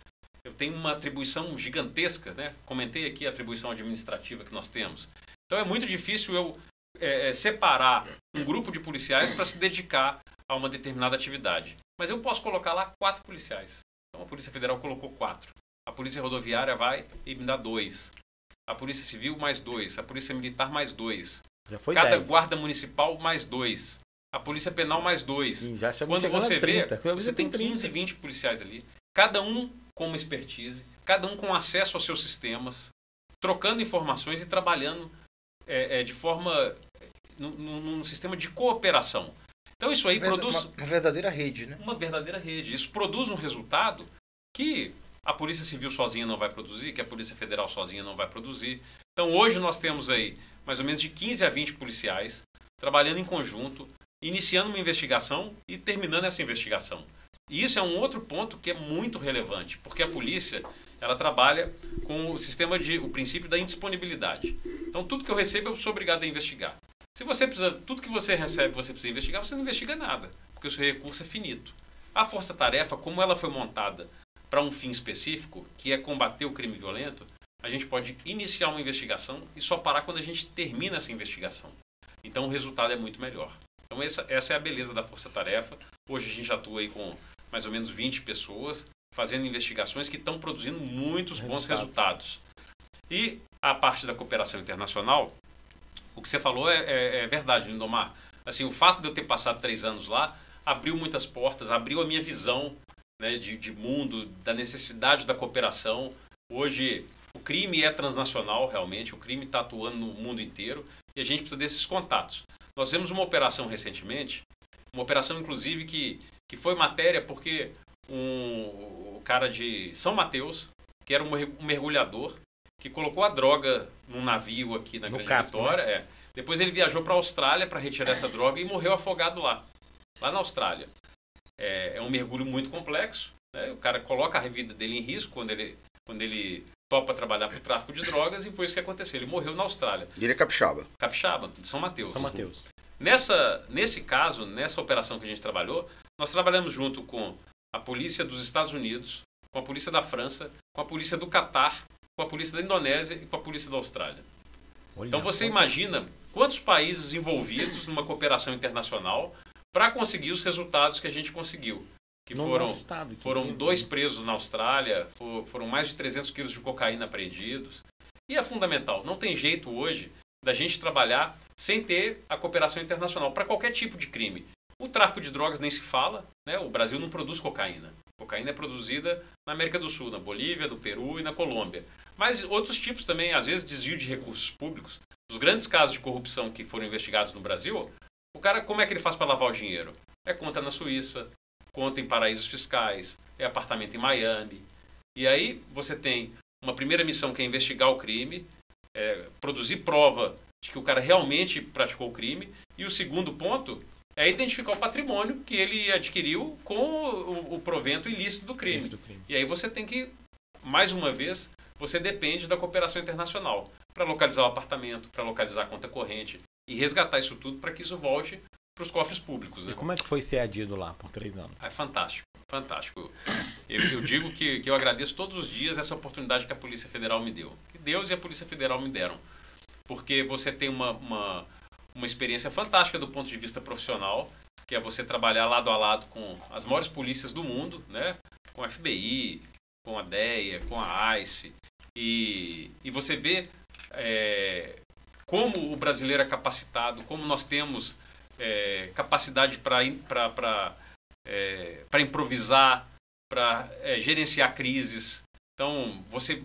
Eu tenho uma atribuição gigantesca, né? Comentei aqui a atribuição administrativa que nós temos. Então é muito difícil eu separar um grupo de policiais para se dedicar a uma determinada atividade. Mas eu posso colocar lá 4 policiais. Então a Polícia Federal colocou 4. A Polícia Rodoviária vai e me dá 2. A Polícia Civil mais 2. A Polícia Militar mais 2. Já foi Cada 10. Guarda Municipal mais 2. A Polícia Penal mais 2. Quando você vê, você tem 15, 20 policiais ali. Cada um com uma expertise, cada um com acesso aos seus sistemas, trocando informações e trabalhando de forma num sistema de cooperação. Então isso aí produz... Uma verdadeira rede, né? Uma verdadeira rede. Isso produz um resultado que a Polícia Civil sozinha não vai produzir, que a Polícia Federal sozinha não vai produzir. Então hoje nós temos aí mais ou menos de 15 a 20 policiais trabalhando em conjunto, iniciando uma investigação e terminando essa investigação. E isso é um outro ponto que é muito relevante, porque a polícia ela trabalha com o princípio da indisponibilidade. Então tudo que eu recebo eu sou obrigado a investigar. Se você tudo que você recebe você precisa investigar, você não investiga nada, porque o seu recurso é finito. A força-tarefa, como ela foi montada para um fim específico, que é combater o crime violento, a gente pode iniciar uma investigação e só parar quando a gente termina essa investigação. Então o resultado é muito melhor. Então essa é a beleza da força-tarefa. Hoje a gente atua aí com mais ou menos 20 pessoas, fazendo investigações que estão produzindo muitos bons resultados. E a parte da cooperação internacional, o que você falou é verdade, Lindomar. Assim, o fato de eu ter passado 3 anos lá abriu muitas portas, abriu a minha visão, né, de mundo, da necessidade da cooperação. Hoje o crime é transnacional, realmente, o crime está atuando no mundo inteiro E a gente precisa desses contatos. Nós vimos uma operação recentemente, uma operação inclusive que foi matéria porque o cara de São Mateus, que era um mergulhador, que colocou a droga num navio aqui na Grande Vitória. Né? Depois ele viajou para a Austrália para retirar essa droga e morreu afogado lá na Austrália. É um mergulho muito complexo, né? O cara coloca a vida dele em risco quando ele topa trabalhar para o tráfico de drogas, e foi isso que aconteceu. Ele morreu na Austrália. E ele é capixaba? Capixaba, de São Mateus. São Mateus. Nesse caso, nessa operação que a gente trabalhou, nós trabalhamos junto com a polícia dos Estados Unidos, com a polícia da França, com a polícia do Catar, com a polícia da Indonésia e com a polícia da Austrália. Então você imagina quantos países envolvidos numa cooperação internacional para conseguir os resultados que a gente conseguiu. Que foram 2 presos na Austrália, foram mais de 300 quilos de cocaína apreendidos. E é fundamental, não tem jeito hoje da gente trabalhar sem ter a cooperação internacional para qualquer tipo de crime. O tráfico de drogas nem se fala, né? O Brasil não produz cocaína. Cocaína é produzida na América do Sul, na Bolívia, no Peru e na Colômbia. Mas outros tipos também, às vezes, desvio de recursos públicos. Os grandes casos de corrupção que foram investigados no Brasil, o cara, como é que ele faz para lavar o dinheiro? É conta na Suíça, conta em paraísos fiscais, é apartamento em Miami. E aí você tem uma primeira missão que é investigar o crime, produzir prova de que o cara realmente praticou o crime. E o segundo ponto é identificar o patrimônio que ele adquiriu com o provento ilícito do crime. E aí você tem que, mais uma vez, você depende da cooperação internacional para localizar o apartamento, para localizar a conta corrente e resgatar isso tudo para que isso volte para os cofres públicos. Né? E como é que foi ser adido lá por 3 anos? É fantástico, fantástico. Eu digo que eu agradeço todos os dias essa oportunidade que a Polícia Federal me deu. Que Deus e a Polícia Federal me deram. Porque você tem uma experiência fantástica do ponto de vista profissional, que é você trabalhar lado a lado com as maiores polícias do mundo, né? Com a FBI, com a DEA, com a ICE. E você vê como o brasileiro é capacitado, como nós temos capacidade para improvisar, para gerenciar crises. Então, você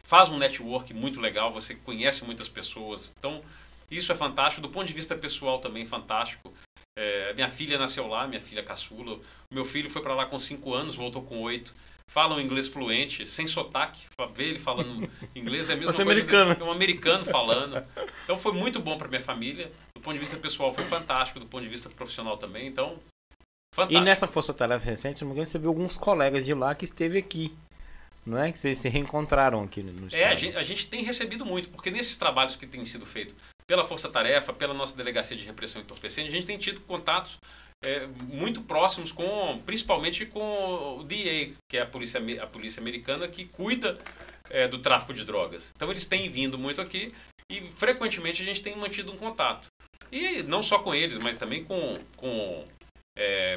faz um network muito legal, você conhece muitas pessoas. Então, isso é fantástico. Do ponto de vista pessoal também, fantástico. Minha filha nasceu lá, minha filha caçula. O meu filho foi para lá com 5 anos, voltou com 8. Fala um inglês fluente, sem sotaque. Ver ele falando inglês é a mesma coisa que um americano falando. Então foi muito bom para minha família. Do ponto de vista pessoal foi fantástico, do ponto de vista profissional também. Então, fantástico. E nessa força-tarefa recente, você viu alguns colegas de lá que esteve aqui. Não é? Que vocês se reencontraram aqui no estado. A gente tem recebido muito, porque nesses trabalhos que têm sido feitos pela Força Tarefa, pela nossa Delegacia de Repressão Entorpecente, a gente tem tido contatos muito próximos, principalmente com o DEA, que é a polícia americana que cuida do tráfico de drogas. Então eles têm vindo muito aqui e frequentemente a gente tem mantido um contato. E não só com eles, mas também com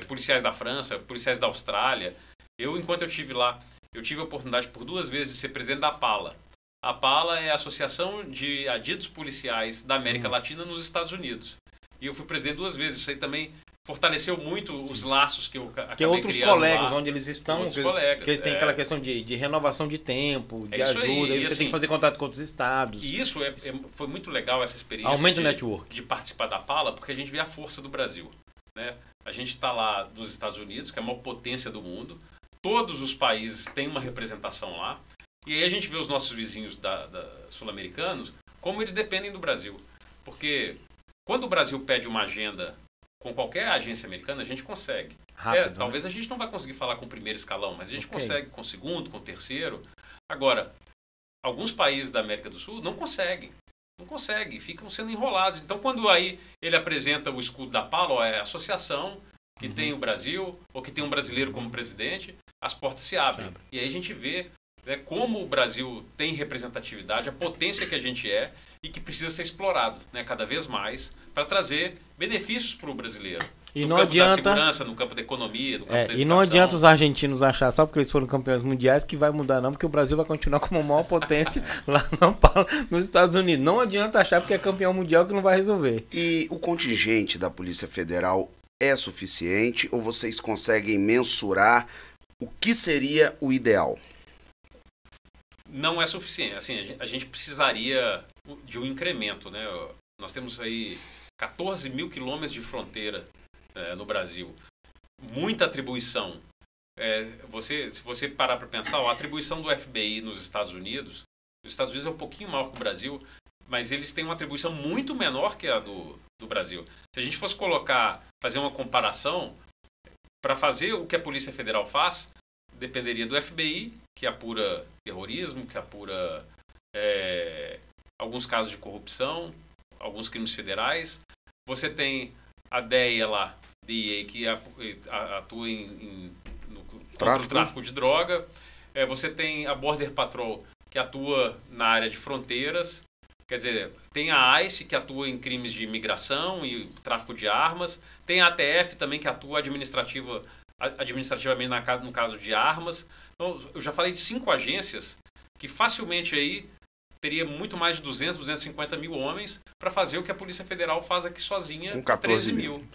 policiais da França, policiais da Austrália. Enquanto eu estive lá, eu tive a oportunidade por 2 vezes de ser presidente da APALA. A APALA é a Associação de Adidos Policiais da América Latina nos Estados Unidos. E eu fui presidente 2 vezes. Isso aí também fortaleceu muito os laços que eu acabei criando. Tem outros colegas lá, onde eles estão, que eles têm aquela questão de renovação de tempo, de ajuda. Aí você tem que fazer contato com outros estados. E isso foi muito legal, essa experiência. Aumenta o network. De participar da APALA, porque a gente vê a força do Brasil. Né? A gente está lá nos Estados Unidos, que é a maior potência do mundo. Todos os países têm uma representação lá. E aí a gente vê os nossos vizinhos sul-americanos, como eles dependem do Brasil. Porque quando o Brasil pede uma agenda com qualquer agência americana, a gente consegue. Rápido, talvez a gente não vai conseguir falar com o primeiro escalão, mas a gente consegue com o segundo, com o terceiro. Agora, alguns países da América do Sul não conseguem. Não conseguem, ficam sendo enrolados. Então, quando aí ele apresenta o escudo da APALA, é a associação que tem o Brasil, ou que tem um brasileiro como presidente, as portas se abrem. E aí a gente vê como o Brasil tem representatividade, a potência que a gente é e que precisa ser explorado cada vez mais para trazer benefícios para o brasileiro. E no não campo adianta, da segurança, no campo da economia, no campo da educação. E não adianta os argentinos achar só porque eles foram campeões mundiais que vai mudar não, porque o Brasil vai continuar como a maior potência lá nos Estados Unidos. Não adianta achar porque é campeão mundial que não vai resolver. E o contingente da Polícia Federal é suficiente ou vocês conseguem mensurar o que seria o ideal? Não é suficiente. Assim, a gente precisaria de um incremento, né? Nós temos aí 14 mil quilômetros de fronteira no Brasil. Muita atribuição. Se você parar para pensar, a atribuição do FBI nos Estados Unidos é um pouquinho maior que o Brasil, mas eles têm uma atribuição muito menor que a do Brasil. Se a gente fosse fazer uma comparação, para fazer o que a Polícia Federal faz, dependeria do FBI, que apura terrorismo, que apura alguns casos de corrupção, alguns crimes federais. Você tem a DEA lá, DEA, que atua contra o tráfico de droga. Você tem a Border Patrol, que atua na área de fronteiras. Quer dizer, tem a ICE, que atua em crimes de imigração e tráfico de armas. Tem a ATF também, que atua administrativamente no caso de armas. Então, eu já falei de 5 agências que facilmente aí teria muito mais de 200, 250 mil homens para fazer o que a Polícia Federal faz aqui sozinha, com 13 mil.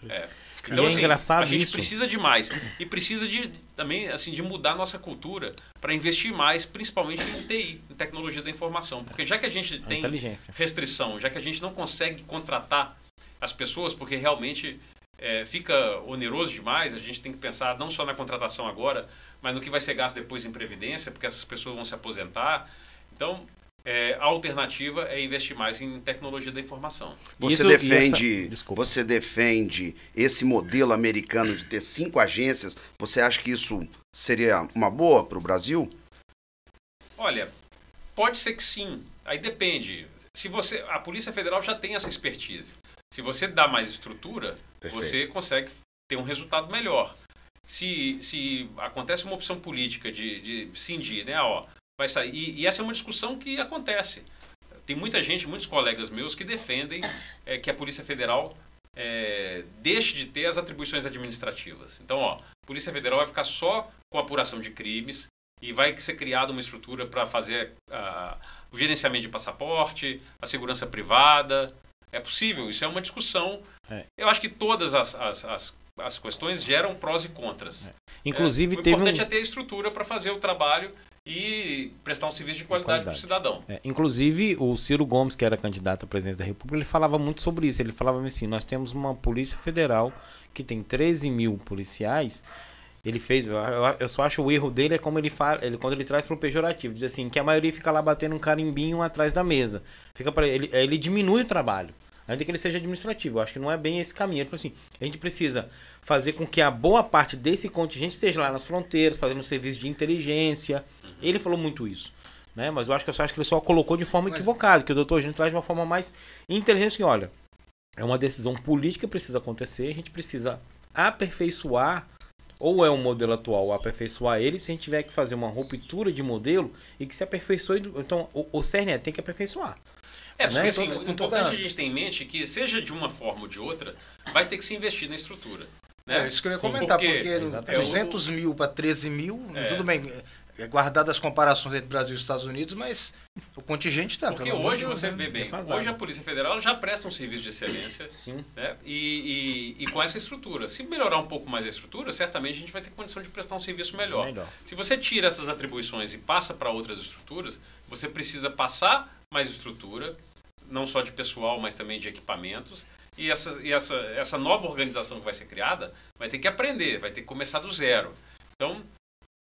Então, assim, a gente precisa de mais. E precisa também assim, de mudar a nossa cultura para investir mais, principalmente em TI, em tecnologia da informação. Porque já que a gente tem restrição, já que a gente não consegue contratar as pessoas, porque realmente fica oneroso demais, a gente tem que pensar não só na contratação agora, mas no que vai ser gasto depois em previdência, porque essas pessoas vão se aposentar. Então, a alternativa é investir mais em tecnologia da informação. Você defende esse modelo americano de ter 5 agências? Você acha que isso seria uma boa para o Brasil? Olha, pode ser que sim. Aí depende. A Polícia Federal já tem essa expertise. Se você dá mais estrutura, você consegue ter um resultado melhor. Se acontece uma opção política de cindir, né? Vai sair. E essa é uma discussão que acontece. Tem muita gente, muitos colegas meus que defendem que a Polícia Federal deixe de ter as atribuições administrativas. Então, a Polícia Federal vai ficar só com a apuração de crimes e vai ser criada uma estrutura para fazer o gerenciamento de passaporte, a segurança privada. É possível, isso é uma discussão. Eu acho que todas as questões geram prós e contras. Inclusive, o importante é ter a estrutura para fazer o trabalho e prestar um serviço de qualidade para o cidadão. Inclusive, o Ciro Gomes, que era candidato a presidente da República, ele falava muito sobre isso. Ele falava assim, nós temos uma Polícia Federal que tem 13 mil policiais. Ele fez, eu só acho o erro dele é como ele fala, quando ele traz pro pejorativo, diz assim, que a maioria fica lá batendo um carimbinho atrás da mesa. Fica para ele diminui o trabalho, ainda que ele seja administrativo. Eu acho que não é bem esse caminho. Ele falou assim, a gente precisa fazer com que a boa parte desse contingente esteja lá nas fronteiras, fazendo um serviço de inteligência. Ele falou muito isso, né? Mas eu acho que ele só colocou de forma equivocada, que o doutor Eugênio traz de uma forma mais inteligente, que olha, é uma decisão política que precisa acontecer, a gente precisa aperfeiçoar, ou é um modelo atual, aperfeiçoar ele, se a gente tiver que fazer uma ruptura de modelo e que se aperfeiçoe, então o cerne tem que aperfeiçoar. Porque assim, o importante a gente ter em mente que, seja de uma forma ou de outra, vai ter que se investir na estrutura. Né? Isso que eu ia comentar, porque 200 mil para 13 mil, tudo bem, guardado as comparações entre Brasil e Estados Unidos, mas o contingente está. Porque hoje você vê bem, hoje a Polícia Federal já presta um serviço de excelência. Sim. Né? E com essa estrutura. Se melhorar um pouco mais a estrutura, certamente a gente vai ter condição de prestar um serviço melhor. Se você tira essas atribuições e passa para outras estruturas, você precisa passar mais estrutura, não só de pessoal, mas também de equipamentos. E essa nova organização que vai ser criada vai ter que aprender, vai ter que começar do zero. Então,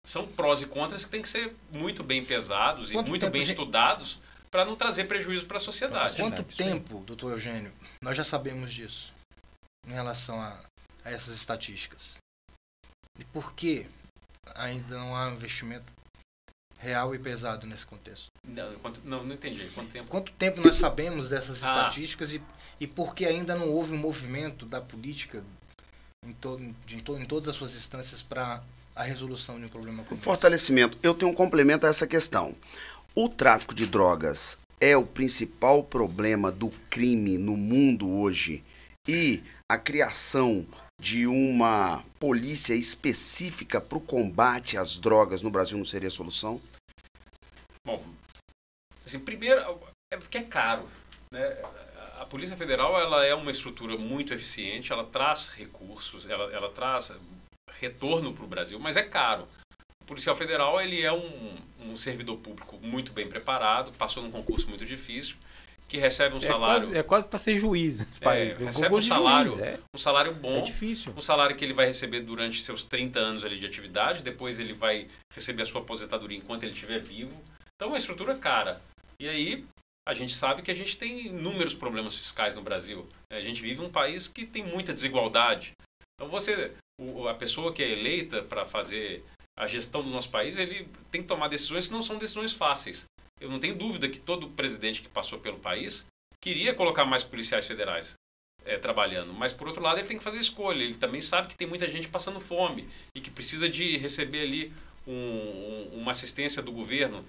são prós e contras que têm que ser muito bem pesados e muito bem estudados para não trazer prejuízo para a sociedade. Quanto tempo, doutor Eugênio, nós já sabemos disso em relação a essas estatísticas? E por que ainda não há um investimento real e pesado nesse contexto? Não entendi. Quanto tempo? Quanto tempo nós sabemos dessas estatísticas e por que ainda não houve um movimento da política em todas as suas instâncias para a resolução de um problema como esse? Fortalecimento. Eu tenho um complemento a essa questão. O tráfico de drogas é o principal problema do crime no mundo hoje e a criação de uma polícia específica para o combate às drogas no Brasil não seria a solução? Bom, assim, primeiro, é porque é caro, né? A Polícia Federal ela é uma estrutura muito eficiente, ela traz recursos, ela traz retorno para o Brasil, mas é caro. O policial federal ele é um servidor público muito bem preparado, passou num concurso muito difícil que recebe um salário... É quase para ser juiz nesse país. Recebe um salário, um salário bom. É difícil. Um salário que ele vai receber durante seus 30 anos ali de atividade, depois ele vai receber a sua aposentadoria enquanto ele estiver vivo. Então é uma estrutura cara. E aí a gente sabe que a gente tem inúmeros problemas fiscais no Brasil. A gente vive um país que tem muita desigualdade. Então a pessoa que é eleita para fazer a gestão do nosso país, ele tem que tomar decisões que não são decisões fáceis. Eu não tenho dúvida que todo presidente que passou pelo país queria colocar mais policiais federais trabalhando. Mas, por outro lado, ele tem que fazer escolha. Ele também sabe que tem muita gente passando fome e que precisa de receber ali uma assistência do governo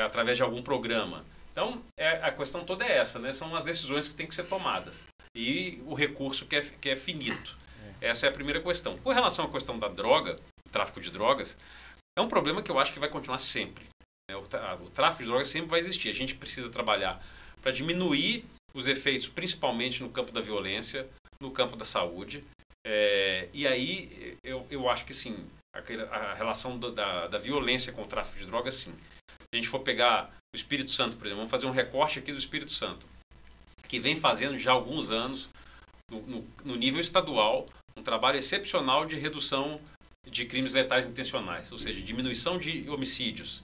através de algum programa. Então, a questão toda é essa, né? São as decisões que têm que ser tomadas. E o recurso que é finito. Essa é a primeira questão. Com relação à questão da droga, o tráfico de drogas, é um problema que eu acho que vai continuar sempre. O tráfico de drogas sempre vai existir. A gente precisa trabalhar para diminuir os efeitos, principalmente no campo da violência, no campo da saúde. E aí, eu acho que sim, a relação da violência com o tráfico de drogas, sim. Se a gente for pegar o Espírito Santo, por exemplo, vamos fazer um recorte aqui do Espírito Santo, que vem fazendo já há alguns anos, no nível estadual, um trabalho excepcional de redução de crimes letais intencionais, ou seja, diminuição de homicídios.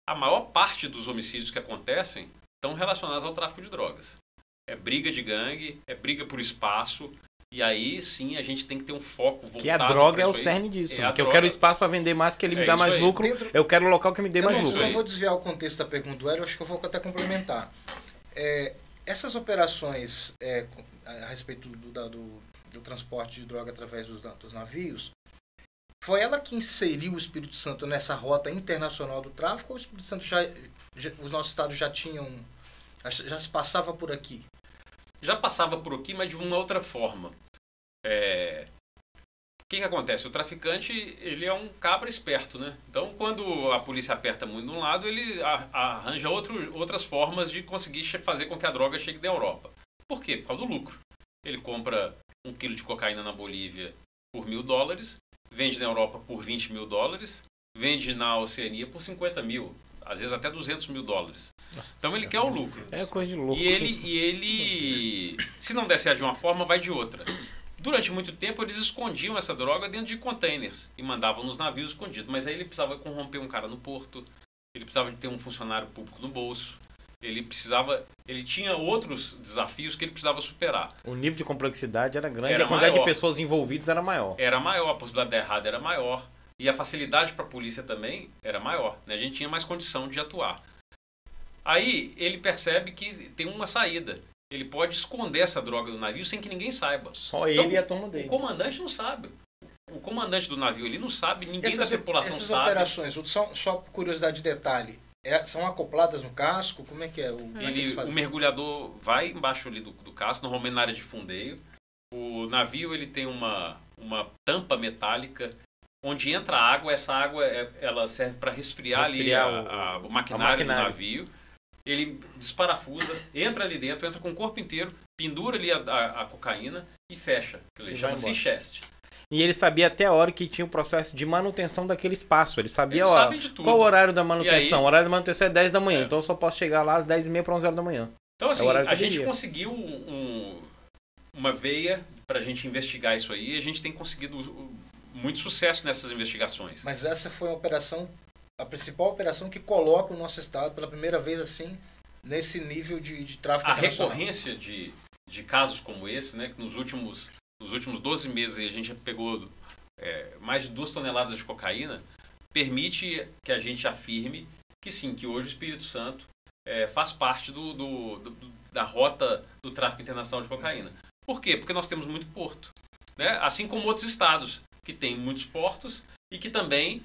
A maior parte dos homicídios que acontecem estão relacionados ao tráfico de drogas. É briga de gangue, é briga por espaço, e aí sim a gente tem que ter um foco voltado. Que a droga é o cerne disso. Que eu quero espaço para vender mais, que ele me dá mais lucro. Eu quero o local que me dê mais lucro. Eu vou desviar o contexto da pergunta do Hélio, acho que eu vou até complementar. Essas operações a respeito do transporte de droga através dos navios, foi ela que inseriu o Espírito Santo nessa rota internacional do tráfico, ou o Espírito Santo os nossos estados já se passava por aqui? Já passava por aqui, mas de uma outra forma. O que acontece? O traficante, ele é um cabra esperto, né? Então, quando a polícia aperta muito de um lado, ele arranja outras formas de conseguir fazer com que a droga chegue da Europa. Por quê? Por causa do lucro. Ele compra 1 quilo de cocaína na Bolívia por $1.000, vende na Europa por $20.000, vende na Oceania por 50 mil, às vezes até $200 mil. Então ele quer o lucro. É coisa de louco. E ele, se não der certo de uma forma, vai de outra. Durante muito tempo eles escondiam essa droga dentro de containers e mandavam nos navios escondidos. Mas aí ele precisava corromper um cara no porto, ele precisava de ter um funcionário público no bolso, ele tinha outros desafios que ele precisava superar. O nível de complexidade era grande, a quantidade de pessoas envolvidas era maior. Era maior, a possibilidade de dar errado era maior. E a facilidade para a polícia também era maior, né? A gente tinha mais condição de atuar. Aí ele percebe que tem uma saída. Ele pode esconder essa droga do navio sem que ninguém saiba. Só ele e a turma dele. O comandante não sabe. O comandante do navio ele não sabe, ninguém da tripulação sabe. Essas operações, só por curiosidade de detalhe, são acopladas no casco? Como é que é? O mergulhador vai embaixo ali do casco, normalmente na área de fundeio. O navio ele tem uma tampa metálica onde entra a água. Essa água ela serve para resfriar ali o maquinário do navio. Ele desparafusa, entra ali dentro, entra com o corpo inteiro, pendura ali a cocaína e fecha. Ele chama sea chest. E ele sabia até a hora que tinha o processo de manutenção daquele espaço. Ele sabia qual o horário da manutenção. O horário da manutenção é 10 da manhã, então eu só posso chegar lá às 10h30 para 11 horas da manhã. Então assim, a gente conseguiu uma veia para a gente investigar isso aí, e a gente tem conseguido muito sucesso nessas investigações. Mas essa foi a principal operação que coloca o nosso estado pela primeira vez assim nesse nível de tráfico internacional. A recorrência de casos como esse, né, que nos últimos 12 meses a gente pegou mais de 2 toneladas de cocaína, permite que a gente afirme que sim, que hoje o Espírito Santo faz parte da rota do tráfico internacional de cocaína. Por quê? Porque nós temos muito porto, né? Assim como outros estados que têm muitos portos e que também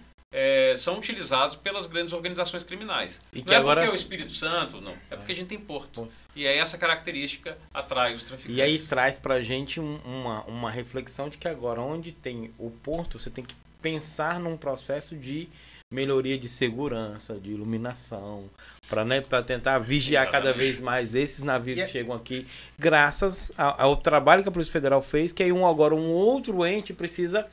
são utilizados pelas grandes organizações criminais. E não é porque é o Espírito Santo, não. É porque a gente tem porto. E aí essa característica atrai os traficantes. E aí traz pra gente uma reflexão de que agora, onde tem o porto, você tem que pensar num processo de melhoria de segurança, de iluminação, para tentar vigiar cada vez mais esses navios que chegam aqui, graças ao trabalho que a Polícia Federal fez, que aí agora um outro ente precisa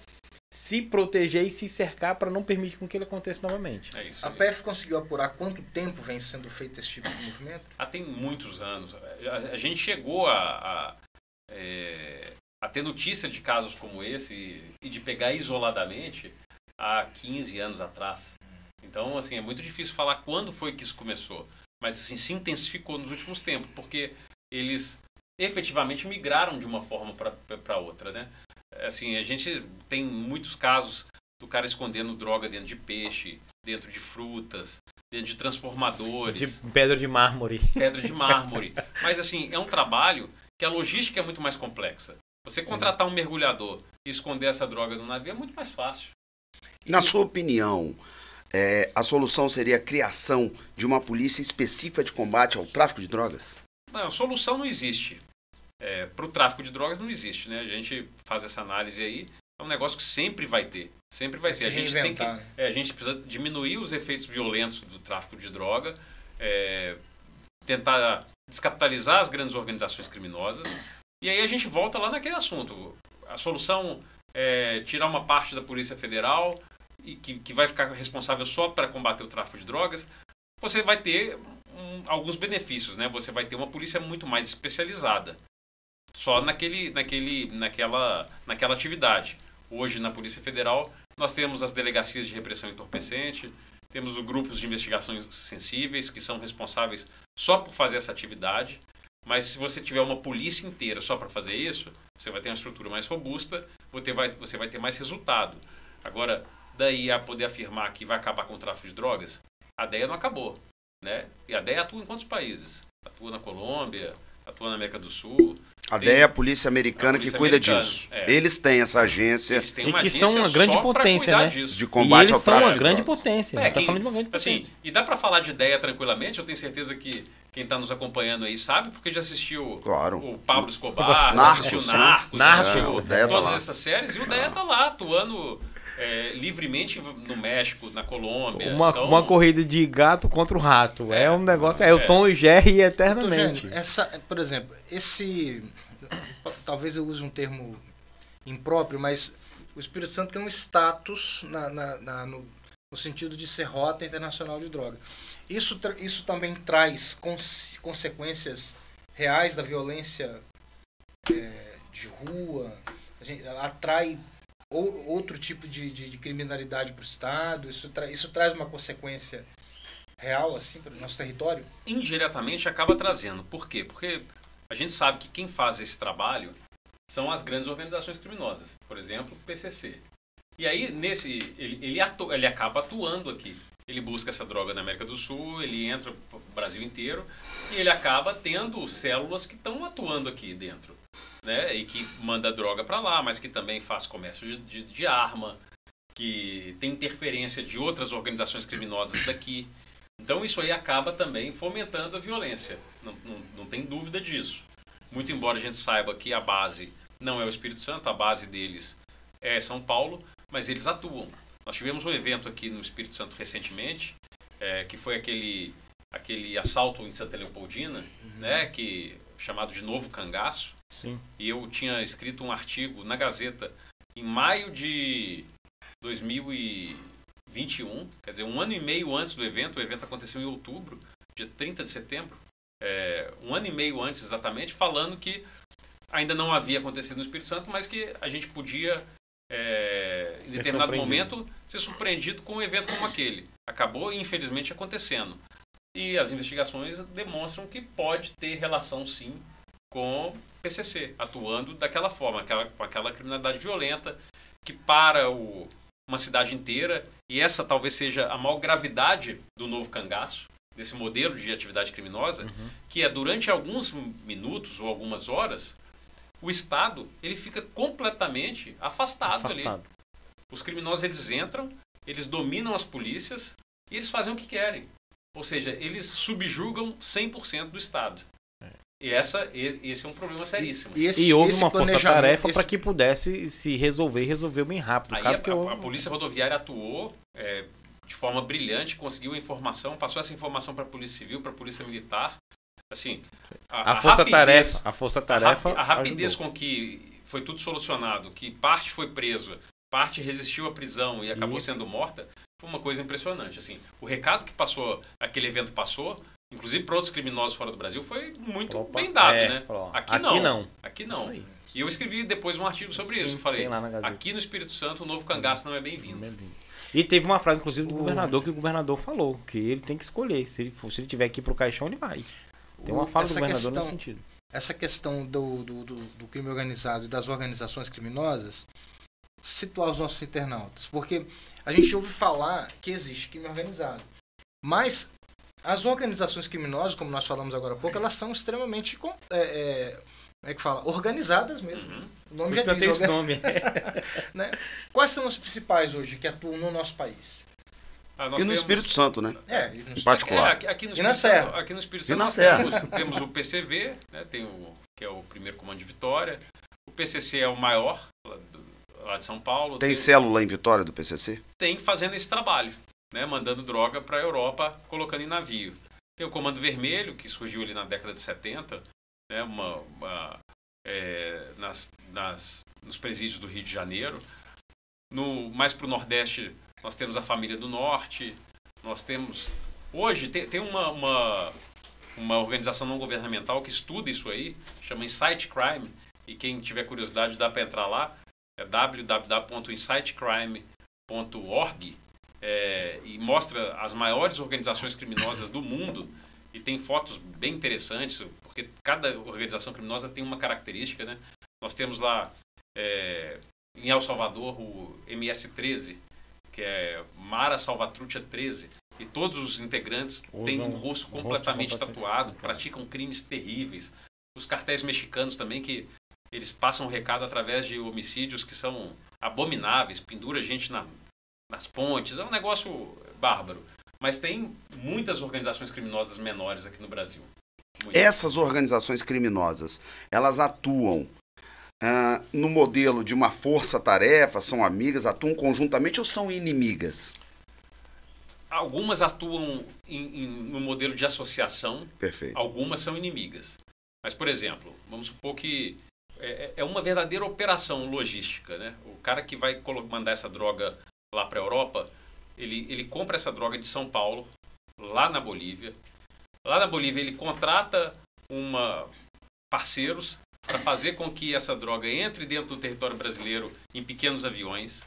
se proteger e se cercar para não permitir com que ele aconteça novamente. É isso. A PF conseguiu apurar quanto tempo vem sendo feito esse tipo de movimento? Tem muitos anos. A gente chegou a ter notícia de casos como esse e de pegar isoladamente há 15 anos atrás. Então, assim, é muito difícil falar quando foi que isso começou. Mas, assim, se intensificou nos últimos tempos, porque eles efetivamente migraram de uma forma para outra, né? Assim, a gente tem muitos casos do cara escondendo droga dentro de peixe, dentro de frutas, dentro de transformadores. De pedra de mármore. Pedra de mármore. Mas, assim, é um trabalho que a logística é muito mais complexa. Você contratar um mergulhador e esconder essa droga no navio é muito mais fácil. Na sua opinião, a solução seria a criação de uma polícia específica de combate ao tráfico de drogas? Não, solução não existe. Para o tráfico de drogas não existe, né? A gente faz essa análise aí, é um negócio que sempre vai ter. Sempre vai ter. A gente precisa diminuir os efeitos violentos do tráfico de droga, tentar descapitalizar as grandes organizações criminosas. E aí a gente volta lá naquele assunto. A solução é tirar uma parte da Polícia Federal e que vai ficar responsável só para combater o tráfico de drogas. Você vai ter alguns benefícios, né? Você vai ter uma polícia muito mais especializada. Só naquela atividade. Hoje, na Polícia Federal, nós temos as delegacias de repressão entorpecente, temos os grupos de investigações sensíveis, que são responsáveis só por fazer essa atividade. Mas se você tiver uma polícia inteira só para fazer isso, você vai ter uma estrutura mais robusta, você vai ter mais resultado. Agora, daí a poder afirmar que vai acabar com o tráfico de drogas, a DEA não acabou, né? E a DEA atua em quantos países? Atua na Colômbia, atua na América do Sul. A DEA é a polícia americana que cuida disso. Eles têm essa agência. Eles têm uma agência são uma grande potência, né? De combate ao tráfico de drogas. Eles são uma grande potência. Tá falando de uma grande potência. Assim, e dá para falar de DEA tranquilamente, eu tenho certeza que quem está nos acompanhando aí sabe, porque já assistiu o Pablo Escobar, assistiu Narcos, todas essas séries, e o DEA está lá atuando livremente no México, na Colômbia. Uma corrida de gato contra o rato. É um negócio, o Tom e Jerry eternamente. Por exemplo, talvez eu use um termo impróprio, mas o Espírito Santo tem um status no sentido de ser rota internacional de droga. Isso também traz consequências reais da violência de rua, atrai outro tipo de criminalidade para o Estado, isso traz uma consequência real assim, para o nosso território? Indiretamente acaba trazendo. Por quê? Porque a gente sabe que quem faz esse trabalho são as grandes organizações criminosas, por exemplo, o PCC. E aí, ele acaba atuando aqui. Ele busca essa droga na América do Sul, ele entra no Brasil inteiro e ele acaba tendo células que estão atuando aqui dentro, né? E que manda droga para lá, mas que também faz comércio de arma, que tem interferência de outras organizações criminosas daqui. Então isso aí acaba também fomentando a violência, não tem dúvida disso. Muito embora a gente saiba que a base não é o Espírito Santo, a base deles é São Paulo, mas eles atuam. Nós tivemos um evento aqui no Espírito Santo recentemente, que foi aquele assalto em Santa Leopoldina, né, chamado de Novo Cangaço. Sim. E eu tinha escrito um artigo na Gazeta em maio de 2021, quer dizer, um ano e meio antes do evento. O evento aconteceu em outubro, dia 30 de setembro, um ano e meio antes exatamente, falando que ainda não havia acontecido no Espírito Santo, mas que a gente podia, em determinado momento, ser surpreendido com um evento como aquele. Acabou, infelizmente, acontecendo. E as investigações demonstram que pode ter relação, sim, com o PCC, atuando daquela forma, com aquela criminalidade violenta que para uma cidade inteira, e essa talvez seja a maior gravidade do Novo Cangaço, desse modelo de atividade criminosa, que é durante alguns minutos ou algumas horas, o Estado ele fica completamente afastado. Ali. Os criminosos eles entram, eles dominam as polícias e eles fazem o que querem. Ou seja, eles subjugam 100% do Estado. E esse é um problema seríssimo. E houve uma força-tarefa para que pudesse se resolveu bem rápido. Aí a Polícia Rodoviária atuou de forma brilhante, conseguiu a informação, passou essa informação para a Polícia Civil, para a Polícia Militar. Assim, a força-tarefa a rapidez com que foi tudo solucionado, que parte foi preso, parte resistiu à prisão e acabou sendo morta, foi uma coisa impressionante. Assim, o recado que passou, aquele evento passou, inclusive para outros criminosos fora do Brasil, foi muito bem dado, né? Aqui não. E eu escrevi depois um artigo sobre isso. Falei, aqui no Espírito Santo o novo cangaço não é bem-vindo. E teve uma frase, inclusive, do governador, que o governador falou, que ele tem que escolher. Se ele tiver aqui pro caixão, ele vai. Tem uma fala do governador nesse sentido. Essa questão do crime organizado e das organizações criminosas, situar os nossos internautas. Porque a gente ouve falar que existe crime organizado. Mas as organizações criminosas, como nós falamos agora há pouco, elas são extremamente organizadas mesmo. O nome já diz, esse nome. Né? Quais são os principais hoje que atuam no nosso país? E no Espírito Santo, né? Em particular. Aqui no e na Serra. Aqui no Espírito Santo temos o PCV, né? Que é o primeiro comando de Vitória. O PCC é o maior, lá de São Paulo. Tem célula em Vitória do PCC? Tem fazendo esse trabalho, né? Mandando droga para a Europa, colocando em navio. Tem o Comando Vermelho, que surgiu ali na década de 70, né? Nos presídios do Rio de Janeiro. Mais para o Nordeste, nós temos a Família do Norte. Nós temos... Hoje tem uma organização não governamental que estuda isso aí, chama Insight Crime, e quem tiver curiosidade dá para entrar lá, é www.insightcrime.org, e mostra as maiores organizações criminosas do mundo, e tem fotos bem interessantes, porque cada organização criminosa tem uma característica, né? Nós temos lá, em El Salvador, o MS-13, que é Mara Salvatrucha 13, e todos os integrantes têm um rosto completamente tatuado, praticam crimes terríveis. Os cartéis mexicanos também, que eles passam o recado através de homicídios que são abomináveis, pendura gente nas pontes, é um negócio bárbaro. Mas tem muitas organizações criminosas menores aqui no Brasil. Essas organizações criminosas, elas atuam no modelo de uma força-tarefa, são amigas, atuam conjuntamente ou são inimigas? Algumas atuam no modelo de associação. Perfeito. Algumas são inimigas. Mas, por exemplo, vamos supor que é uma verdadeira operação logística, né? O cara que vai mandar essa droga lá para a Europa, ele compra essa droga de São Paulo, lá na Bolívia. Lá na Bolívia ele contrata parceiros para fazer com que essa droga entre dentro do território brasileiro em pequenos aviões.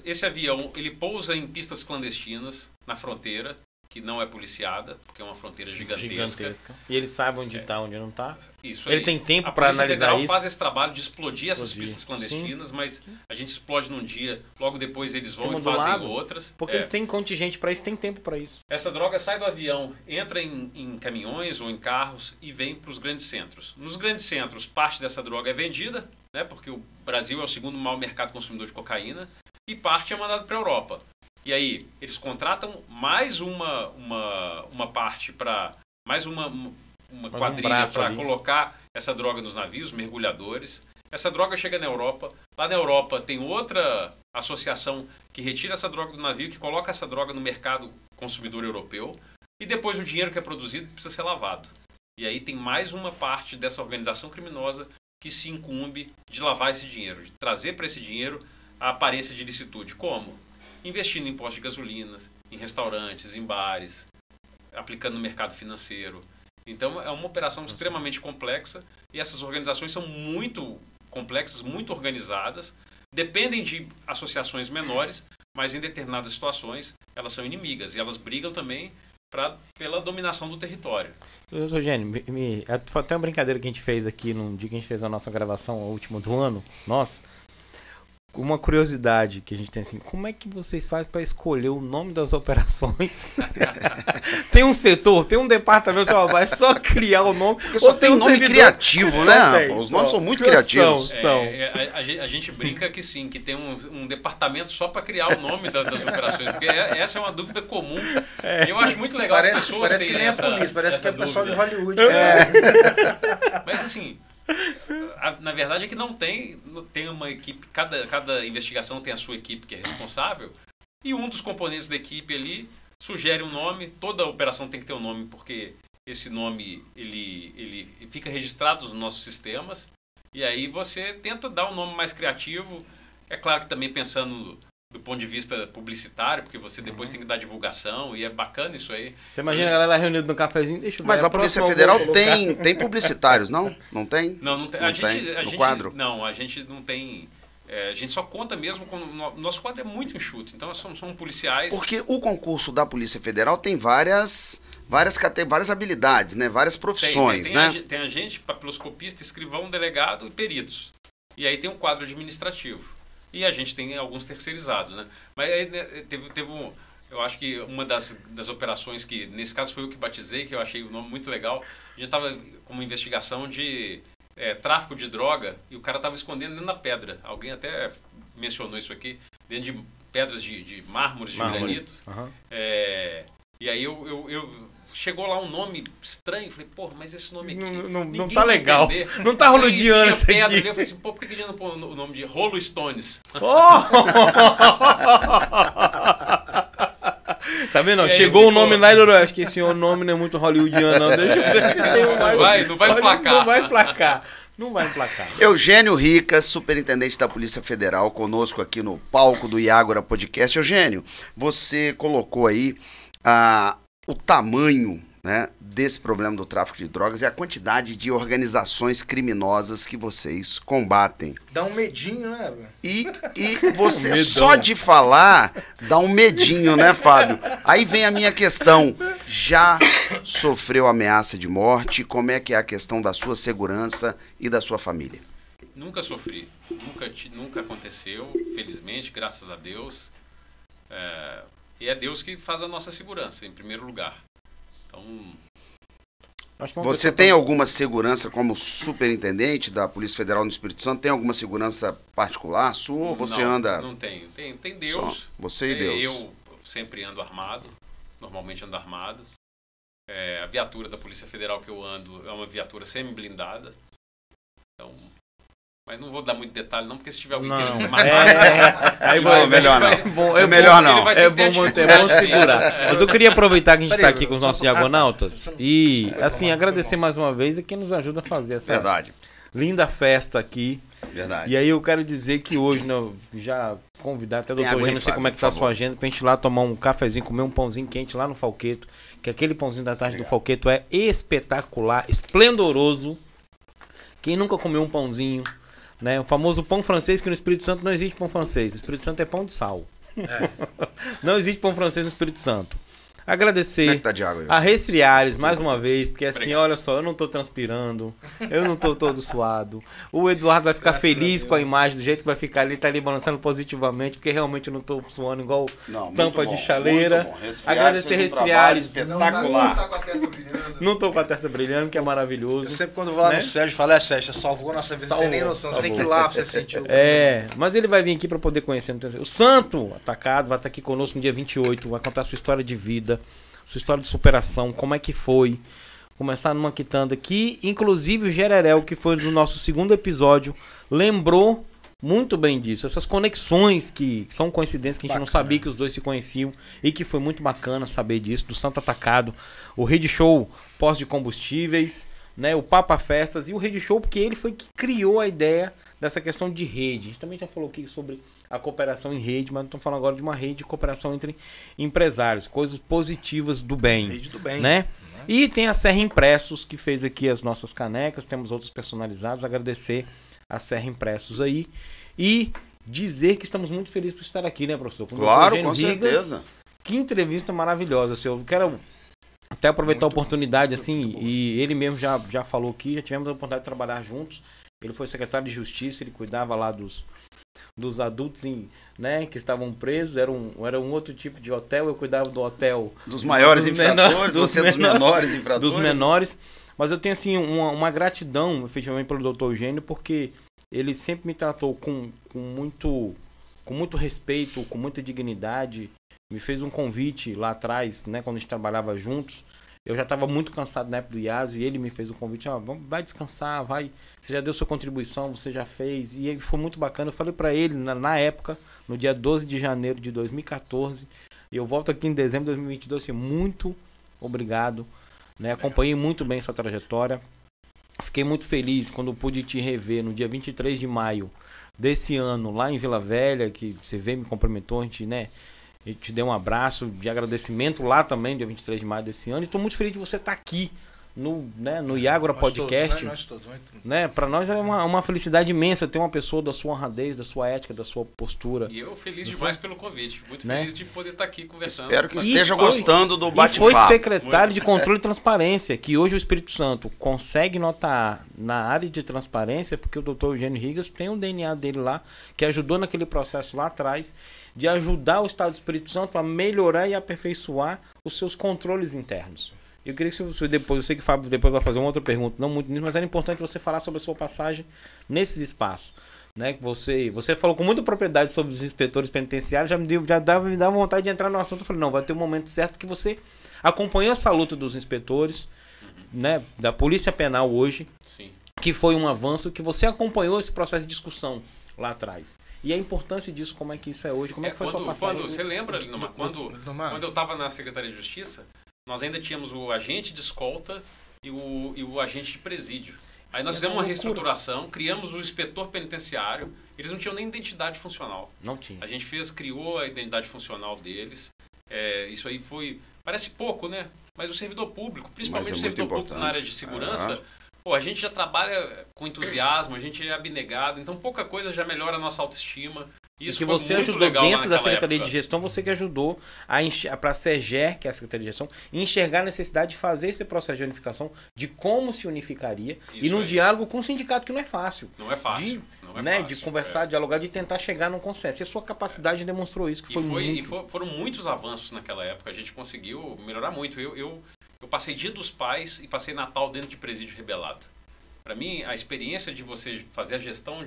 Esse avião ele pousa em pistas clandestinas na fronteira, que não é policiada, porque é uma fronteira gigantesca. E ele sabe onde está, onde não está. Isso aí. Ele tem tempo para analisar isso. Faz esse trabalho de explodir essas pistas clandestinas, mas a gente explode num dia, logo depois eles vão e fazem outras. Porque eles têm contingente para isso, tem tempo para isso. Essa droga sai do avião, entra em caminhões ou em carros e vem para os grandes centros. Nos grandes centros, parte dessa droga é vendida, né, porque o Brasil é o segundo maior mercado consumidor de cocaína, e parte é mandada para a Europa. E aí, eles contratam mais uma parte para... Mais uma quadrilha para colocar essa droga nos navios, mergulhadores. Essa droga chega na Europa. Lá na Europa tem outra associação que retira essa droga do navio, que coloca essa droga no mercado consumidor europeu. E depois o dinheiro que é produzido precisa ser lavado. E aí tem mais uma parte dessa organização criminosa que se incumbe de lavar esse dinheiro, de trazer para esse dinheiro a aparência de ilicitude. Como? Investindo em postos de gasolinas, em restaurantes, em bares, aplicando no mercado financeiro. Então é uma operação extremamente complexa e essas organizações são muito complexas, muito organizadas, dependem de associações menores, mas em determinadas situações elas são inimigas e elas brigam também pela dominação do território. Eugênio, foi até uma brincadeira que a gente fez aqui num dia que a gente fez a nossa gravação, a última do ano, nossa. Uma curiosidade que a gente tem assim, como é que vocês fazem para escolher o nome das operações? Tem um setor, tem um departamento, é só criar o nome. Porque só tem um nome criativo, né? Os nomes são muito criativos. A gente brinca que sim, que tem um departamento só para criar o nome das operações, porque essa é uma dúvida comum. E eu acho muito legal as pessoas terem que nem essa, a polícia, parece que é o pessoal de Hollywood. Mas assim... Na verdade é que não tem uma equipe, cada investigação tem a sua equipe que é responsável, e um dos componentes da equipe ali sugere um nome. Toda operação tem que ter um nome, porque esse nome ele fica registrado nos nossos sistemas, e aí você tenta dar um nome mais criativo. É claro que também pensando do ponto de vista publicitário, porque você depois tem que dar divulgação, e é bacana isso aí. Você imagina a galera reunida no cafezinho, deixa eu Mas a Polícia Federal tem publicitários, não? Não tem? Não tem. A gente, quadro? Não, a gente não tem. A gente só conta mesmo com. Nosso quadro é muito enxuto, então somos policiais. Porque o concurso da Polícia Federal tem várias habilidades, né? Várias profissões, né? Tem agente, papiloscopista, escrivão, delegado e peritos. E aí tem um quadro administrativo. E a gente tem alguns terceirizados, né? Mas aí teve um... Eu acho que uma das operações que, nesse caso, foi eu que batizei, que eu achei o nome muito legal. A gente estava com uma investigação de tráfico de droga e o cara estava escondendo dentro da pedra. Alguém até mencionou isso aqui. Dentro de pedras de mármores, de granito. Uhum. E aí chegou lá um nome estranho, falei, pô, mas esse nome aqui não tá legal. Entender. Não tá hollywoodiano isso aqui. Eu falei assim, pô, por que a gente não põe o nome de Rolo Stones? Oh! Tá vendo? Chegou o nome lá e eu acho que esse nome não é muito hollywoodiano, não. Deixa eu ver se tem um mais. Não vai emplacar. Não vai emplacar. Eugênio Ricas, superintendente da Polícia Federal, conosco aqui no palco do Iágora Podcast. Eugênio, você colocou aí o tamanho, né, desse problema do tráfico de drogas e a quantidade de organizações criminosas que vocês combatem. Dá um medinho, né? E você só de falar dá um medinho, né, Fábio? Aí vem a minha questão. Já sofreu ameaça de morte? Como é que é a questão da sua segurança e da sua família? Nunca sofri. Nunca aconteceu, felizmente, graças a Deus. E é Deus que faz a nossa segurança, em primeiro lugar. Então... Você tem alguma segurança como superintendente da Polícia Federal no Espírito Santo? Tem alguma segurança particular sua ou você anda... Não tenho. Tem Deus. Só você e Deus. Eu sempre ando armado. Normalmente ando armado. A viatura da Polícia Federal que eu ando é uma viatura semi-blindada. Então... Mas não vou dar muito detalhe não, porque se tiver alguém que matar... melhor não. É melhor não. É bom segurar. Mas eu queria aproveitar que a gente está aqui com os nossos diagonautas e, assim, agradecer mais uma vez a quem nos ajuda a fazer essa linda festa aqui. Verdade. E aí eu quero dizer que hoje, já convidar até o doutor Gênio, não sei como é que tá a sua agenda, pra gente ir lá tomar um cafezinho, comer um pãozinho quente lá no Falqueto, que aquele pãozinho da tarde do Falqueto é espetacular, esplendoroso. Quem nunca comeu um pãozinho... Né? O famoso pão francês, que no Espírito Santo não existe pão francês. No Espírito Santo é pão de sal. Não existe pão francês no Espírito Santo. Agradecer a Resfriares mais uma vez, porque assim, olha só, eu não tô transpirando, eu não tô todo suado. O Eduardo vai ficar feliz com a imagem, do jeito que vai ficar ali, tá ali balançando positivamente, porque realmente eu não tô suando igual tampa de chaleira. Agradecer Resfriares. Espetacular. Não tô com a testa brilhando, que é maravilhoso. Eu sempre quando vou lá no Sérgio, falo, Sérgio, você salvou a nossa vida, não tem nem noção, você tem que ir lá pra você sentir o... Mas ele vai vir aqui pra poder conhecer. O Santo Atacado vai estar aqui conosco no dia 28, vai contar a sua história de vida, sua história de superação, como é que foi começar numa quitanda aqui. Inclusive o Jererel, que foi do nosso segundo episódio, lembrou muito bem disso. Essas conexões que são coincidências, que a gente não sabia que os dois se conheciam, e que foi muito bacana saber disso, do Santo Atacado, o Rede Show Posto de Combustíveis, né, o Papa Festas e o Rede Show, porque ele foi que criou a ideia dessa questão de rede. A gente também já falou aqui sobre a cooperação em rede, mas estamos falando agora de uma rede de cooperação entre empresários, coisas positivas do bem. Rede do bem. Né? E tem a Serra Impressos, que fez aqui as nossas canecas, temos outros personalizados. Agradecer a Serra Impressos aí e dizer que estamos muito felizes por estar aqui, né, professor? Claro, com certeza. Que entrevista maravilhosa. Eu quero até aproveitar a oportunidade, assim, e ele mesmo já falou aqui, já tivemos a oportunidade de trabalhar juntos. Ele foi secretário de Justiça, ele cuidava lá dos adultos, né, que estavam presos, era um outro tipo de hotel, eu cuidava do hotel... Dos maiores infratores, você dos menores infratores. Dos menores, mas eu tenho, assim, uma gratidão, efetivamente, pelo doutor Eugênio, porque ele sempre me tratou com muito respeito, com muita dignidade, me fez um convite lá atrás, né, quando a gente trabalhava juntos. Eu já estava muito cansado na época do IAS e ele me fez um convite, vai descansar, vai, você já deu sua contribuição, você já fez, e foi muito bacana. Eu falei para ele na época, no dia 12 de janeiro de 2014, e eu volto aqui em dezembro de 2022, assim, muito obrigado, né? Acompanhei muito bem sua trajetória, fiquei muito feliz quando pude te rever no dia 23 de maio desse ano lá em Vila Velha, que você veio, me cumprimentou, a gente te deu um abraço de agradecimento lá também, dia 23 de maio desse ano. E estou muito feliz de você estar aqui no Iagora Podcast. Nós todos, né? Para nós é uma felicidade imensa ter uma pessoa da sua honradez, da sua ética, da sua postura. E eu feliz demais pelo convite. Muito feliz de poder estar aqui conversando. Espero que esteja gostando do bate-papo. E foi secretário de Controle e Transparência, que hoje o Espírito Santo consegue notar na área de transparência, porque o doutor Eugênio Rigas tem o DNA dele lá, que ajudou naquele processo lá atrás, de ajudar o Estado do Espírito Santo a melhorar e aperfeiçoar os seus controles internos. Eu queria que você depois, eu sei que o Fábio depois vai fazer uma outra pergunta, não muito nisso, mas era importante você falar sobre a sua passagem nesses espaços. Né? Você falou com muita propriedade sobre os inspetores penitenciários, me dava vontade de entrar no assunto. Eu falei, não, vai ter um momento certo, porque você acompanhou essa luta dos inspetores, né, da Polícia Penal hoje, sim, que foi um avanço, que você acompanhou esse processo de discussão lá atrás. E a importância disso, como é que isso é hoje, como é que foi a sua passagem? Você lembra, quando eu estava na Secretaria de Justiça, nós ainda tínhamos o agente de escolta e o agente de presídio. Aí nós fizemos uma reestruturação, criamos o inspetor penitenciário, eles não tinham nem identidade funcional. Não tinha. A gente criou a identidade funcional deles, isso aí parece pouco, né? Mas o servidor público, principalmente o servidor público na área de segurança, a gente já trabalha com entusiasmo, a gente é abnegado, então pouca coisa já melhora a nossa autoestima. Isso que você ajudou dentro da Secretaria de Gestão, você que ajudou para a SEGER, que é a Secretaria de Gestão, enxergar a necessidade de fazer esse processo de unificação, de como se unificaria, isso e num diálogo com o sindicato, que não é fácil. Não é fácil. De conversar, dialogar, de tentar chegar num consenso. E a sua capacidade demonstrou isso, que foram muitos avanços naquela época, a gente conseguiu melhorar muito. Eu passei Dia dos Pais e passei Natal dentro de presídio rebelado. Para mim, a experiência de você fazer a gestão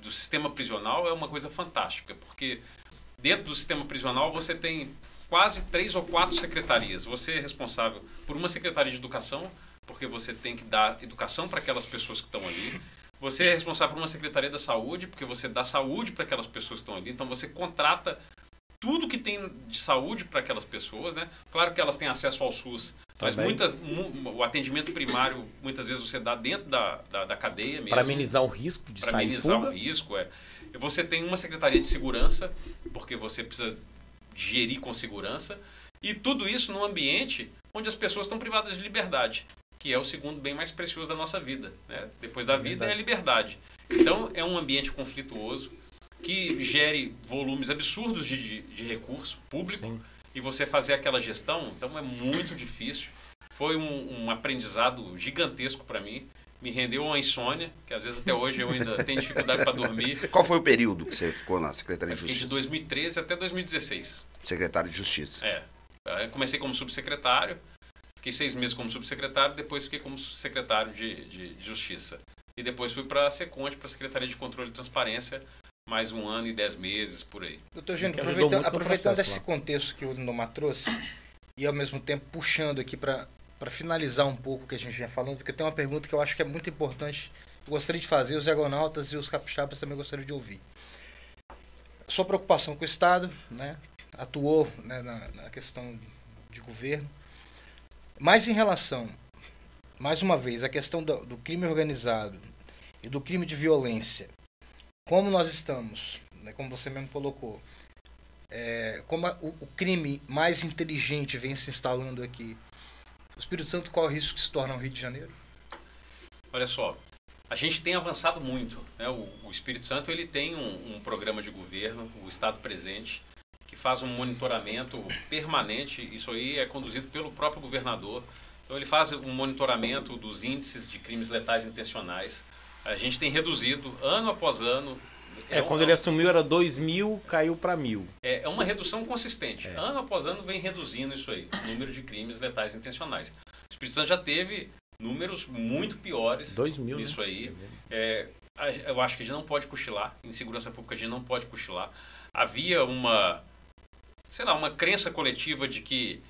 do sistema prisional é uma coisa fantástica, porque dentro do sistema prisional você tem quase 3 ou 4 secretarias. Você é responsável por uma secretaria de educação, porque você tem que dar educação para aquelas pessoas que estão ali. Você é responsável por uma secretaria da saúde, porque você dá saúde para aquelas pessoas que estão ali. Então você contrata tudo que tem de saúde para aquelas pessoas, né? Claro que elas têm acesso ao SUS, mas o atendimento primário, muitas vezes você dá dentro da cadeia mesmo. Para amenizar o risco de sair fuga. Para amenizar o risco, Você tem uma secretaria de segurança, porque você precisa gerir com segurança. E tudo isso num ambiente onde as pessoas estão privadas de liberdade, que é o segundo bem mais precioso da nossa vida, né? Depois da vida é a liberdade. Então é um ambiente conflituoso, que gere volumes absurdos de recurso público. Sim. E você fazer aquela gestão, então é muito difícil. Foi um aprendizado gigantesco para mim. Me rendeu uma insônia, que às vezes até hoje eu ainda tenho dificuldade para dormir. Qual foi o período que você ficou na Secretaria de Justiça? De 2013 até 2016. Secretário de Justiça. Eu comecei como subsecretário, fiquei 6 meses como subsecretário, depois fiquei como secretário de Justiça. E depois fui para a Seconte, para a Secretaria de Controle e Transparência, mais 1 ano e 10 meses, por aí. Doutor Gênio, aproveitando esse contexto que o Lindomar trouxe, e ao mesmo tempo puxando aqui para finalizar um pouco o que a gente vinha falando, porque tem uma pergunta que eu acho que é muito importante, eu gostaria de fazer, os diagonautas e os capixabas também gostariam de ouvir. Sua preocupação com o Estado, né? Atuou, né, na questão de governo, mas em relação, mais uma vez, a questão do crime organizado e do crime de violência, como nós estamos, né, como você mesmo colocou, como o crime mais inteligente vem se instalando aqui, o Espírito Santo corre o risco de se tornar o Rio de Janeiro? Olha só, a gente tem avançado muito, né? O Espírito Santo ele tem um programa de governo, o Estado Presente, que faz um monitoramento permanente. Isso aí é conduzido pelo próprio governador. Então ele faz um monitoramento dos índices de crimes letais intencionais. A gente tem reduzido ano após ano. Quando ele assumiu era 2.000, caiu para 1.000. É uma redução consistente. Ano após ano vem reduzindo isso aí, o número de crimes letais intencionais. O Espírito Santo já teve números muito piores 2.000, nisso, né? Aí. Eu acho que a gente não pode cochilar. Em segurança pública a gente não pode cochilar. Havia uma crença coletiva de que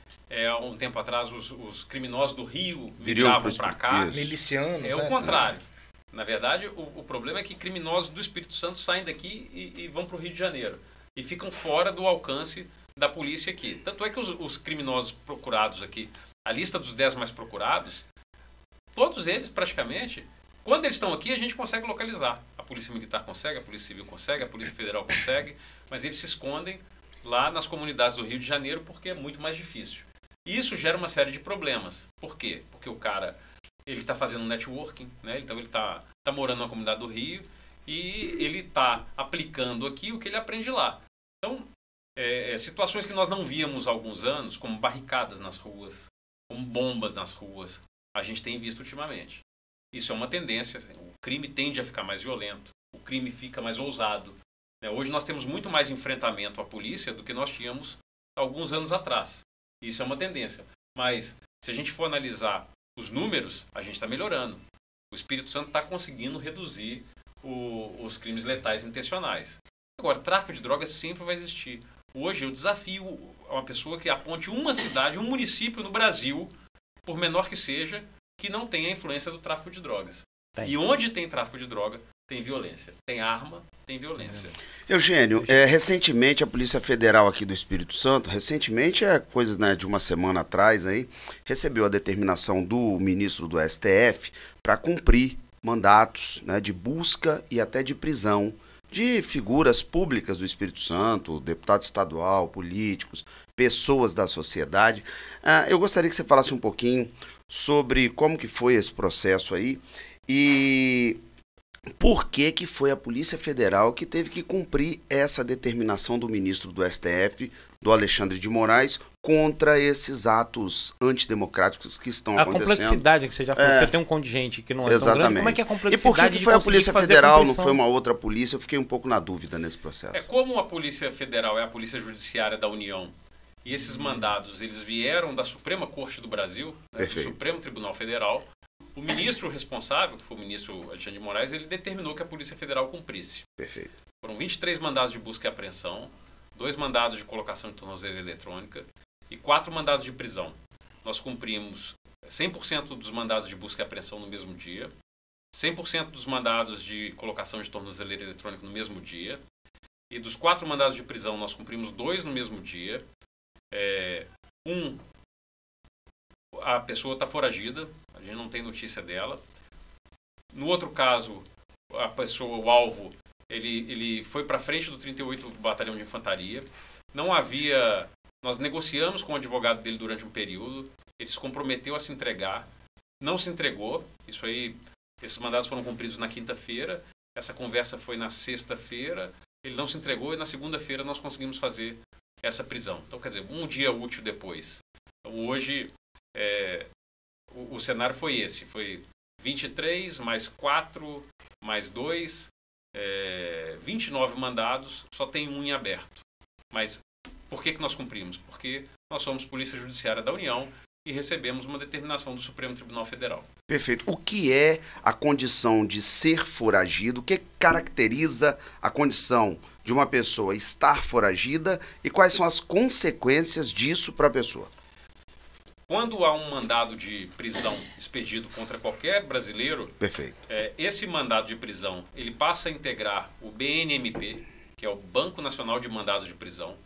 há um tempo atrás os criminosos do Rio viravam para cá. Milicianos. É o contrário. Na verdade, o problema é que criminosos do Espírito Santo saem daqui e vão para o Rio de Janeiro. E ficam fora do alcance da polícia aqui. Tanto é que os criminosos procurados aqui, a lista dos 10 mais procurados, todos eles praticamente Quando eles estão aqui, a gente consegue localizar. A Polícia Militar consegue, a Polícia Civil consegue, a Polícia Federal consegue, mas eles se escondem lá nas comunidades do Rio de Janeiro porque é muito mais difícil. E isso gera uma série de problemas. Por quê? Porque o cara ele está fazendo networking, né? Então ele está morando na comunidade do Rio e ele está aplicando aqui o que ele aprende lá. Então, situações que nós não víamos há alguns anos, como barricadas nas ruas, como bombas nas ruas, a gente tem visto ultimamente. Isso é uma tendência. O crime tende a ficar mais violento, o crime fica mais ousado. Hoje nós temos muito mais enfrentamento à polícia do que nós tínhamos há alguns anos atrás. Isso é uma tendência. Mas, se a gente for analisar os números, a gente está melhorando. O Espírito Santo está conseguindo reduzir os crimes letais intencionais. Agora, tráfico de drogas sempre vai existir. Hoje, eu desafio uma pessoa que aponte uma cidade, um município no Brasil, por menor que seja, que não tenha a influência do tráfico de drogas. E onde tem tráfico de droga, tem violência. Tem arma, tem violência. Eugênio, recentemente a Polícia Federal aqui do Espírito Santo, recentemente, coisas, né, de uma semana atrás, aí, recebeu a determinação do ministro do STF para cumprir mandatos, né, de busca e até de prisão de figuras públicas do Espírito Santo, deputado estadual, políticos, pessoas da sociedade. Eu gostaria que você falasse um pouquinho sobre como que foi esse processo aí e por que foi a Polícia Federal que teve que cumprir essa determinação do ministro do STF, do Alexandre de Moraes, contra esses atos antidemocráticos que estão acontecendo. A complexidade que você já falou, que você tem um contingente que não é tão grande, como é que é a complexidade? E por que foi a Polícia Federal, não foi uma outra polícia? Eu fiquei um pouco na dúvida nesse processo. Como a Polícia Federal é a Polícia Judiciária da União, e esses mandados eles vieram da Suprema Corte do Brasil, né, do Supremo Tribunal Federal, o ministro responsável, que foi o ministro Alexandre de Moraes, ele determinou que a Polícia Federal cumprisse. Perfeito. Foram 23 mandados de busca e apreensão, 2 mandados de colocação de tornozeleira eletrônica e 4 mandados de prisão. Nós cumprimos 100% dos mandados de busca e apreensão no mesmo dia, 100% dos mandados de colocação de tornozeleira eletrônica no mesmo dia, e dos 4 mandados de prisão nós cumprimos 2 no mesmo dia. A pessoa está foragida, a gente não tem notícia dela. No outro caso, a pessoa, o alvo, ele foi para frente do 38º Batalhão de Infantaria. Não havia... Nós negociamos com o advogado dele durante um período, ele se comprometeu a se entregar, não se entregou. Isso aí, esses mandados foram cumpridos na quinta-feira, essa conversa foi na sexta-feira, ele não se entregou e na segunda-feira nós conseguimos fazer essa prisão. Então, quer dizer, um dia útil depois. Então, hoje, o cenário foi esse. Foi 23, mais 4, mais 2, 29 mandados, só tem um em aberto. Mas por que nós cumprimos? Porque nós somos Polícia Judiciária da União e recebemos uma determinação do Supremo Tribunal Federal. Perfeito. O que é a condição de ser foragido? O que caracteriza a condição de uma pessoa estar foragida e quais são as consequências disso para a pessoa? Quando há um mandado de prisão expedido contra qualquer brasileiro, perfeito, esse mandado de prisão ele passa a integrar o BNMP, que é o Banco Nacional de Mandados de Prisão.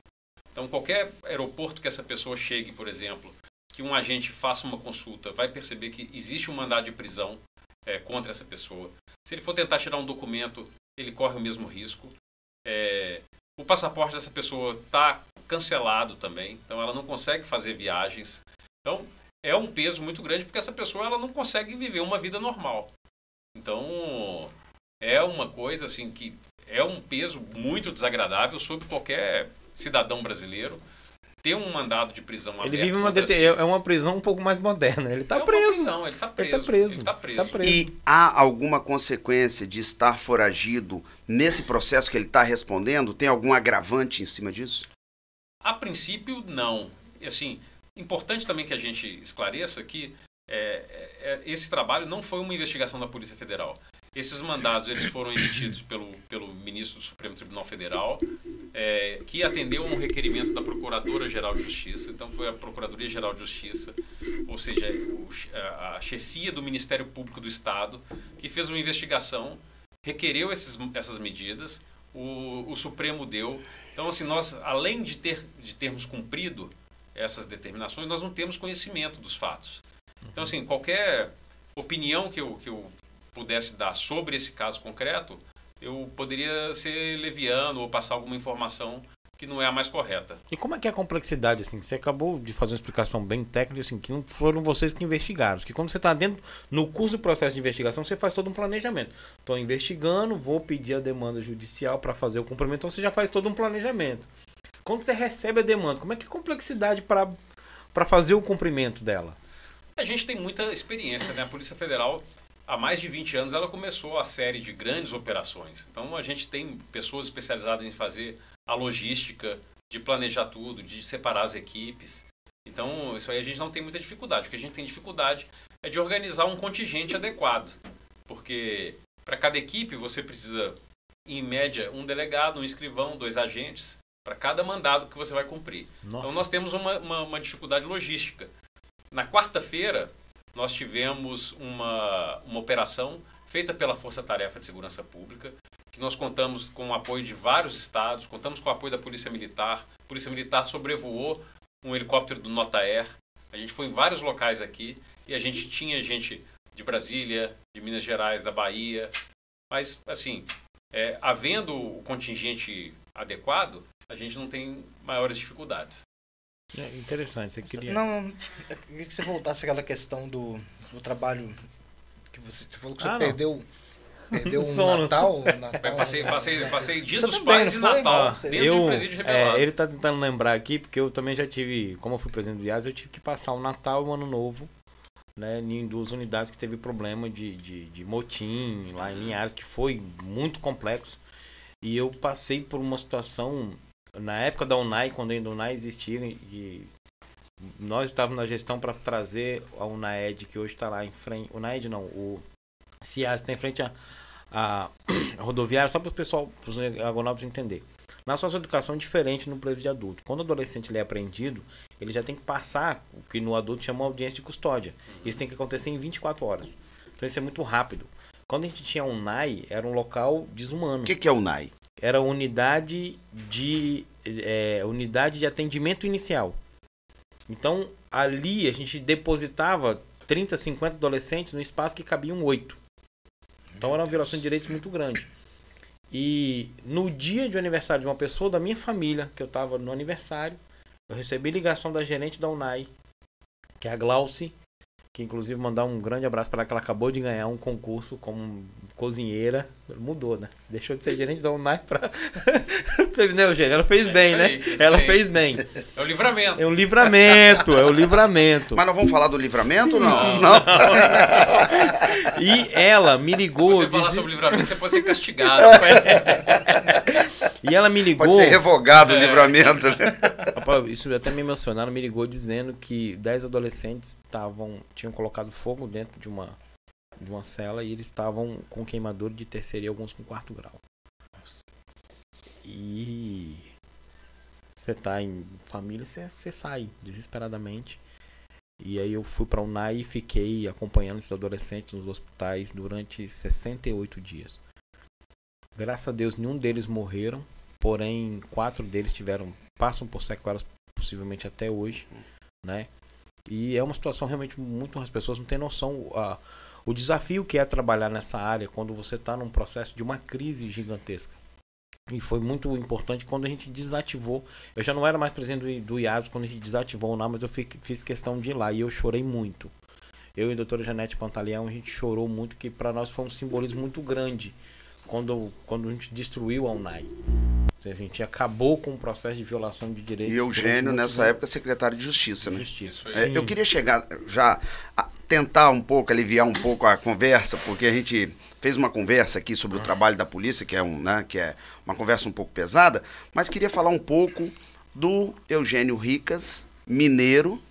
Então, qualquer aeroporto que essa pessoa chegue, por exemplo, que um agente faça uma consulta, vai perceber que existe um mandado de prisão contra essa pessoa. Se ele for tentar tirar um documento, ele corre o mesmo risco. O passaporte dessa pessoa está cancelado também, então ela não consegue fazer viagens. Então, é um peso muito grande, porque essa pessoa ela não consegue viver uma vida normal. Então, é uma coisa assim que é um peso muito desagradável sobre qualquer cidadão brasileiro ter um mandado de prisão aberto. Ele vive uma prisão um pouco mais moderna. Ele está preso. Ele está preso. E há alguma consequência de estar foragido nesse processo que ele está respondendo? Tem algum agravante em cima disso? A princípio, não. Assim, importante também que a gente esclareça que esse trabalho não foi uma investigação da Polícia Federal. Esses mandados eles foram emitidos pelo ministro do Supremo Tribunal Federal, que atendeu a um requerimento da Procuradora-Geral de Justiça. Então foi a Procuradoria-Geral de Justiça, ou seja, a chefia do Ministério Público do Estado, que fez uma investigação, requereu essas medidas, o Supremo deu. Então, assim, nós, além de termos cumprido essas determinações, nós não temos conhecimento dos fatos. Então, assim, qualquer opinião que eu pudesse dar sobre esse caso concreto, eu poderia ser leviano ou passar alguma informação que não é a mais correta. E como é que é a complexidade, assim? Você acabou de fazer uma explicação bem técnica, assim, que não foram vocês que investigaram. Que quando você está dentro, no curso do processo de investigação, você faz todo um planejamento. Estou investigando, vou pedir a demanda judicial para fazer o cumprimento, então você já faz todo um planejamento. Quando você recebe a demanda, como é que é a complexidade para fazer o cumprimento dela? A gente tem muita experiência, né? A Polícia Federal, há mais de 20 anos, ela começou a série de grandes operações. Então, a gente tem pessoas especializadas em fazer a logística, de planejar tudo, de separar as equipes. Então, isso aí a gente não tem muita dificuldade. O que a gente tem dificuldade é de organizar um contingente adequado. Porque para cada equipe você precisa, em média, um delegado, um escrivão, 2 agentes, para cada mandado que você vai cumprir. Nossa. Então, nós temos uma dificuldade logística. Na quarta-feira, nós tivemos uma operação feita pela Força Tarefa de Segurança Pública, que nós contamos com o apoio de vários estados, contamos com o apoio da Polícia Militar. A Polícia Militar sobrevoou um helicóptero do Notaer. A gente foi em vários locais aqui e a gente tinha gente de Brasília, de Minas Gerais, da Bahia. Mas, assim, havendo o contingente adequado, a gente não tem maiores dificuldades. É interessante, você queria... Não, eu queria que você voltasse àquela questão do trabalho que você falou que você perdeu um Natal. Passei Dia dos Pais e Natal dentro do presídio Rebelados. Ele tá tentando lembrar aqui, porque eu também já tive, como eu fui presidente do IAS, eu tive que passar o Natal e o Ano Novo, né, em 2 unidades que teve problema de motim lá em Linhares, que foi muito complexo. E eu passei por uma situação, na época da UNAI, quando ainda a UNAI existia, e nós estávamos na gestão para trazer a UNAED, que hoje está lá em frente, UNAED não, o CIAS está em frente a rodoviária, só para o pessoal, para os agonautas entender. Na socioeducação é diferente no presídio adulto. Quando o adolescente ele é apreendido, ele já tem que passar o que no adulto chama audiência de custódia. Isso tem que acontecer em 24 horas. Então isso é muito rápido. Quando a gente tinha a UNAI, era um local desumano. O que é UNAI? Era unidade de atendimento inicial. Então, ali a gente depositava 30, 50 adolescentes no espaço que cabiam 8. Então era uma violação de direitos muito grande. E no dia de aniversário de uma pessoa da minha família, que eu estava no aniversário, eu recebi ligação da gerente da UNAI, que é a Glauci, que inclusive mandar um grande abraço para ela, que ela acabou de ganhar um concurso como cozinheira. Mudou, né? Deixou de ser gerente da UNAI para... Você viu, né, Eugênio? Ela fez bem, né? Ela fez bem. É o livramento. É um livramento, é o livramento. Mas nós vamos falar do livramento ou não? Não. E ela me ligou... Se você falar sobre livramento, você pode ser castigado. E ela me ligou... Pode ser revogado o livramento. Isso até me emocionaram, me ligou dizendo que 10 adolescentes tinham colocado fogo dentro de uma cela e eles estavam com queimadura de terceiro e alguns com 4º grau. E você tá em família, você sai desesperadamente. E aí eu fui pra UNAI e fiquei acompanhando esses adolescentes nos hospitais durante 68 dias. Graças a Deus nenhum deles morreram, porém 4 deles passam por sequelas possivelmente até hoje, né? E é uma situação realmente muito... As pessoas não têm noção o desafio que é trabalhar nessa área quando você está num processo de uma crise gigantesca. E foi muito importante quando a gente desativou. Eu já não era mais presidente do IAS quando a gente desativou o NAR, mas eu fiz questão de ir lá e eu chorei muito. Eu e a doutora Janete Pantaleão, a gente chorou muito, que para nós foi um simbolismo muito grande quando a gente destruiu a UNAI. A gente acabou com o processo de violação de direitos. E Eugênio, nessa época, secretário de Justiça, né? Justiça. Eu queria chegar já a tentar um pouco, aliviar um pouco a conversa, porque a gente fez uma conversa aqui sobre o trabalho da polícia, que é uma conversa um pouco pesada, mas queria falar um pouco do Eugênio Ricas, mineiro,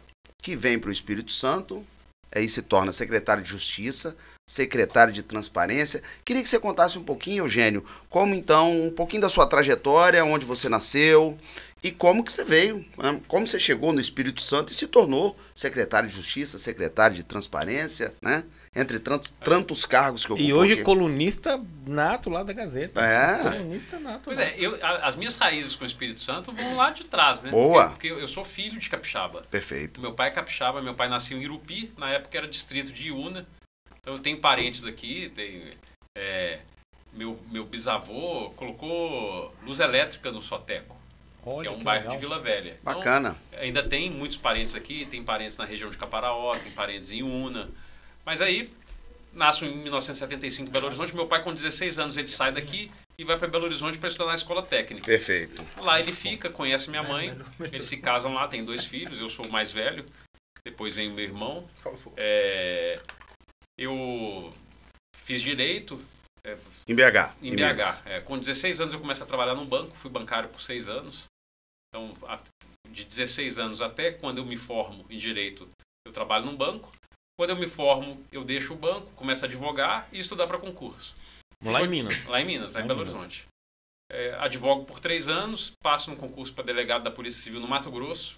que vem para o Espírito Santo, aí se torna secretário de Justiça, secretário de Transparência. Queria que você contasse um pouquinho, Eugênio, como então, um pouquinho da sua trajetória, onde você nasceu e como que você veio, como você chegou no Espírito Santo e se tornou secretário de Justiça, secretário de Transparência, né? Entre tantos cargos que ocupou. E hoje aqui. Colunista nato lá da Gazeta. Colunista nato. Pois as minhas raízes com o Espírito Santo vão lá de trás, né? Boa. Porque eu sou filho de capixaba. Perfeito. Meu pai é capixaba, meu pai nasceu em Irupi, na época era distrito de Iuna. Então eu tenho parentes aqui, meu bisavô colocou luz elétrica no Soteco, que é um bairro de Vila Velha. Bacana. Então, ainda tem muitos parentes aqui, tem parentes na região de Caparaó, tem parentes em Una. Mas aí, nasço em 1975 em Belo Horizonte, meu pai com 16 anos ele sai daqui e vai para Belo Horizonte para estudar na escola técnica. Perfeito. Lá ele fica, conhece minha mãe, eles se casam lá, tem 2 filhos, eu sou o mais velho, depois vem o meu irmão. Eu fiz direito. Em BH. Em BH. Com 16 anos eu começo a trabalhar num banco, fui bancário por 6 anos. Então, de 16 anos até quando eu me formo em direito, eu trabalho num banco. Quando eu me formo, eu deixo o banco, começo a advogar e estudar para concurso. Lá em Minas? Lá em Minas, lá em Belo Horizonte. Advogo por 3 anos, passo no concurso para delegado da Polícia Civil no Mato Grosso.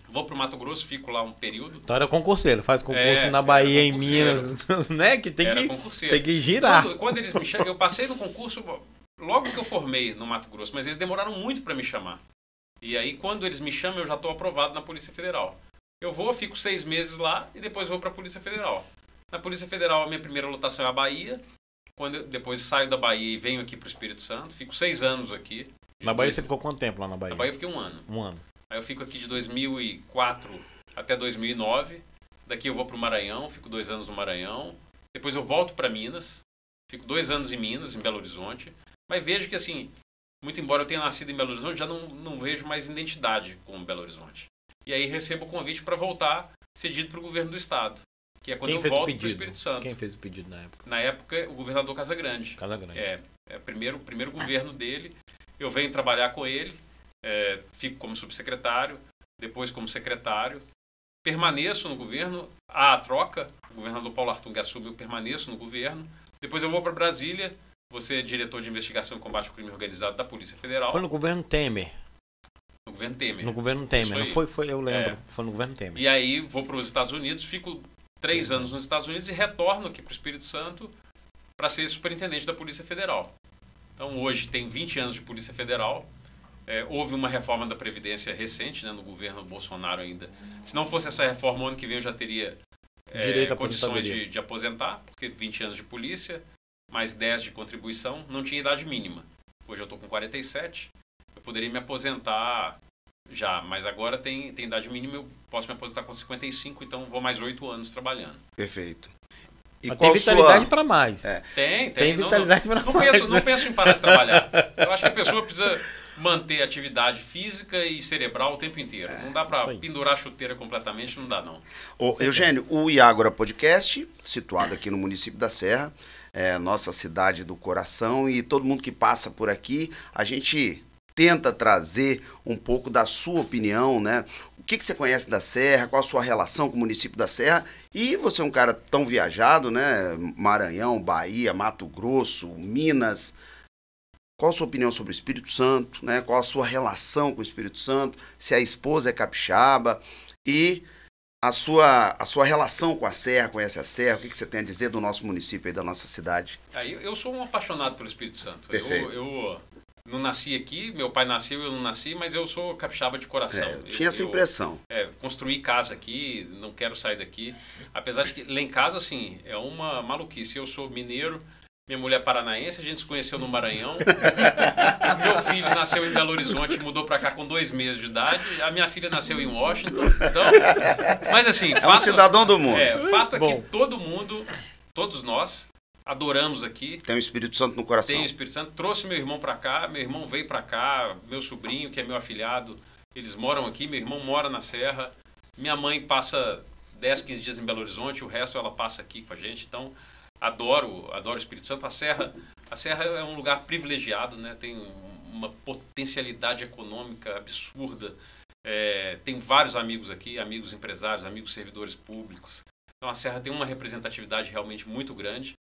Vou para o Mato Grosso, fico lá um período. Então era concurseiro, faz concurso na Bahia, em Minas, né? Que tem que girar. Quando eles me chamam, eu passei no concurso logo que eu formei no Mato Grosso, mas eles demoraram muito para me chamar. E aí, quando eles me chamam, eu já estou aprovado na Polícia Federal. Eu fico 6 meses lá e depois vou para a Polícia Federal. Na Polícia Federal, a minha primeira lotação é a Bahia. Depois saio da Bahia e venho aqui para o Espírito Santo. Fico 6 anos aqui. Na Bahia você ficou quanto tempo lá na Bahia? Na Bahia eu fiquei 1 ano. 1 ano. Aí eu fico aqui de 2004 até 2009. Daqui eu vou para o Maranhão, fico 2 anos no Maranhão. Depois eu volto para Minas. Fico 2 anos em Minas, em Belo Horizonte. Mas vejo que, assim, muito embora eu tenha nascido em Belo Horizonte, já não vejo mais identidade com Belo Horizonte. E aí recebo o convite para voltar cedido para o governo do estado. Que é quando eu volto para o Espírito Santo. Quem fez o pedido na época? Na época, o governador Casagrande. Casagrande. O primeiro governo dele. Eu venho trabalhar com ele. Fico como subsecretário, depois como secretário, permaneço no governo, há a troca, o governador Paulo Artung assume, eu permaneço no governo, depois eu vou para Brasília, vou ser diretor de investigação e combate ao crime organizado da Polícia Federal. Foi no governo Temer. No governo Temer. No governo Temer, não foi, eu lembro, foi no governo Temer. E aí vou para os Estados Unidos, fico 3 anos nos Estados Unidos e retorno aqui para o Espírito Santo para ser superintendente da Polícia Federal. Então hoje tem 20 anos de Polícia Federal. Houve uma reforma da Previdência recente, né, no governo Bolsonaro ainda. Se não fosse essa reforma, o ano que vem eu já teria condições de aposentar, porque 20 anos de polícia, mais 10 de contribuição, não tinha idade mínima. Hoje eu estou com 47, eu poderia me aposentar já, mas agora tem idade mínima, eu posso me aposentar com 55, então vou mais 8 anos trabalhando. Perfeito. E mas tem vitalidade para mais. Tem vitalidade para mais. Não penso em parar de trabalhar. Eu acho que a pessoa precisa manter atividade física e cerebral o tempo inteiro. Não dá para pendurar a chuteira completamente, não dá não. Eugênio, o Iágora Podcast, situado aqui no município da Serra, nossa cidade do coração, e todo mundo que passa por aqui, a gente tenta trazer um pouco da sua opinião, né? O que você conhece da Serra, qual a sua relação com o município da Serra, e você é um cara tão viajado, né? Maranhão, Bahia, Mato Grosso, Minas. Qual a sua opinião sobre o Espírito Santo, né? Qual a sua relação com o Espírito Santo, se a esposa é capixaba e a sua relação com a Serra, conhece a Serra, o que você tem a dizer do nosso município e da nossa cidade? Eu sou um apaixonado pelo Espírito Santo. Perfeito. Eu não nasci aqui, meu pai nasceu, eu não nasci, mas eu sou capixaba de coração. Eu tinha essa impressão. Construí casa aqui, não quero sair daqui. Apesar de que lá em casa, assim, é uma maluquice. Eu sou mineiro, minha mulher é paranaense, a gente se conheceu no Maranhão. Meu filho nasceu em Belo Horizonte, mudou pra cá com 2 meses de idade. A minha filha nasceu em Washington. Então, mas assim... um cidadão do mundo. Fato é que todo mundo, todos nós, adoramos aqui. Tem o Espírito Santo no coração. Tem o Espírito Santo. Trouxe meu irmão pra cá, meu irmão veio pra cá, meu sobrinho, que é meu afilhado, eles moram aqui, meu irmão mora na Serra. Minha mãe passa 10, 15 dias em Belo Horizonte, o resto ela passa aqui com a gente. Então... Adoro o Espírito Santo. A Serra é um lugar privilegiado, né? Tem uma potencialidade econômica absurda. Tem vários amigos aqui, amigos empresários, amigos servidores públicos. Então a Serra tem uma representatividade realmente muito grande.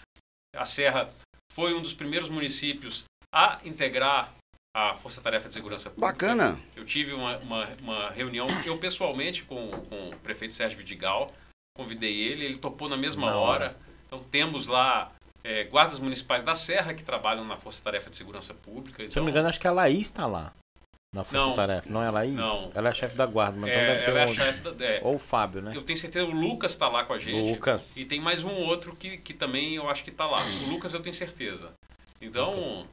A Serra foi um dos primeiros municípios a integrar a Força Tarefa de Segurança Pública. Bacana! Eu tive uma reunião, eu pessoalmente, com o prefeito Sérgio Vidigal, convidei ele topou na mesma hora. Então temos lá guardas municipais da Serra que trabalham na Força Tarefa de Segurança Pública. Então, se eu não me engano, acho que a Laís está lá. Na Força Tarefa. Não é a Laís? Não. Ela é a chefe da guarda, mas então deve ter ela é a chefe ou o Fábio, né? Eu tenho certeza, o Lucas está lá com a gente. Lucas. E tem mais um outro que também eu acho que está lá. O Lucas eu tenho certeza. Então,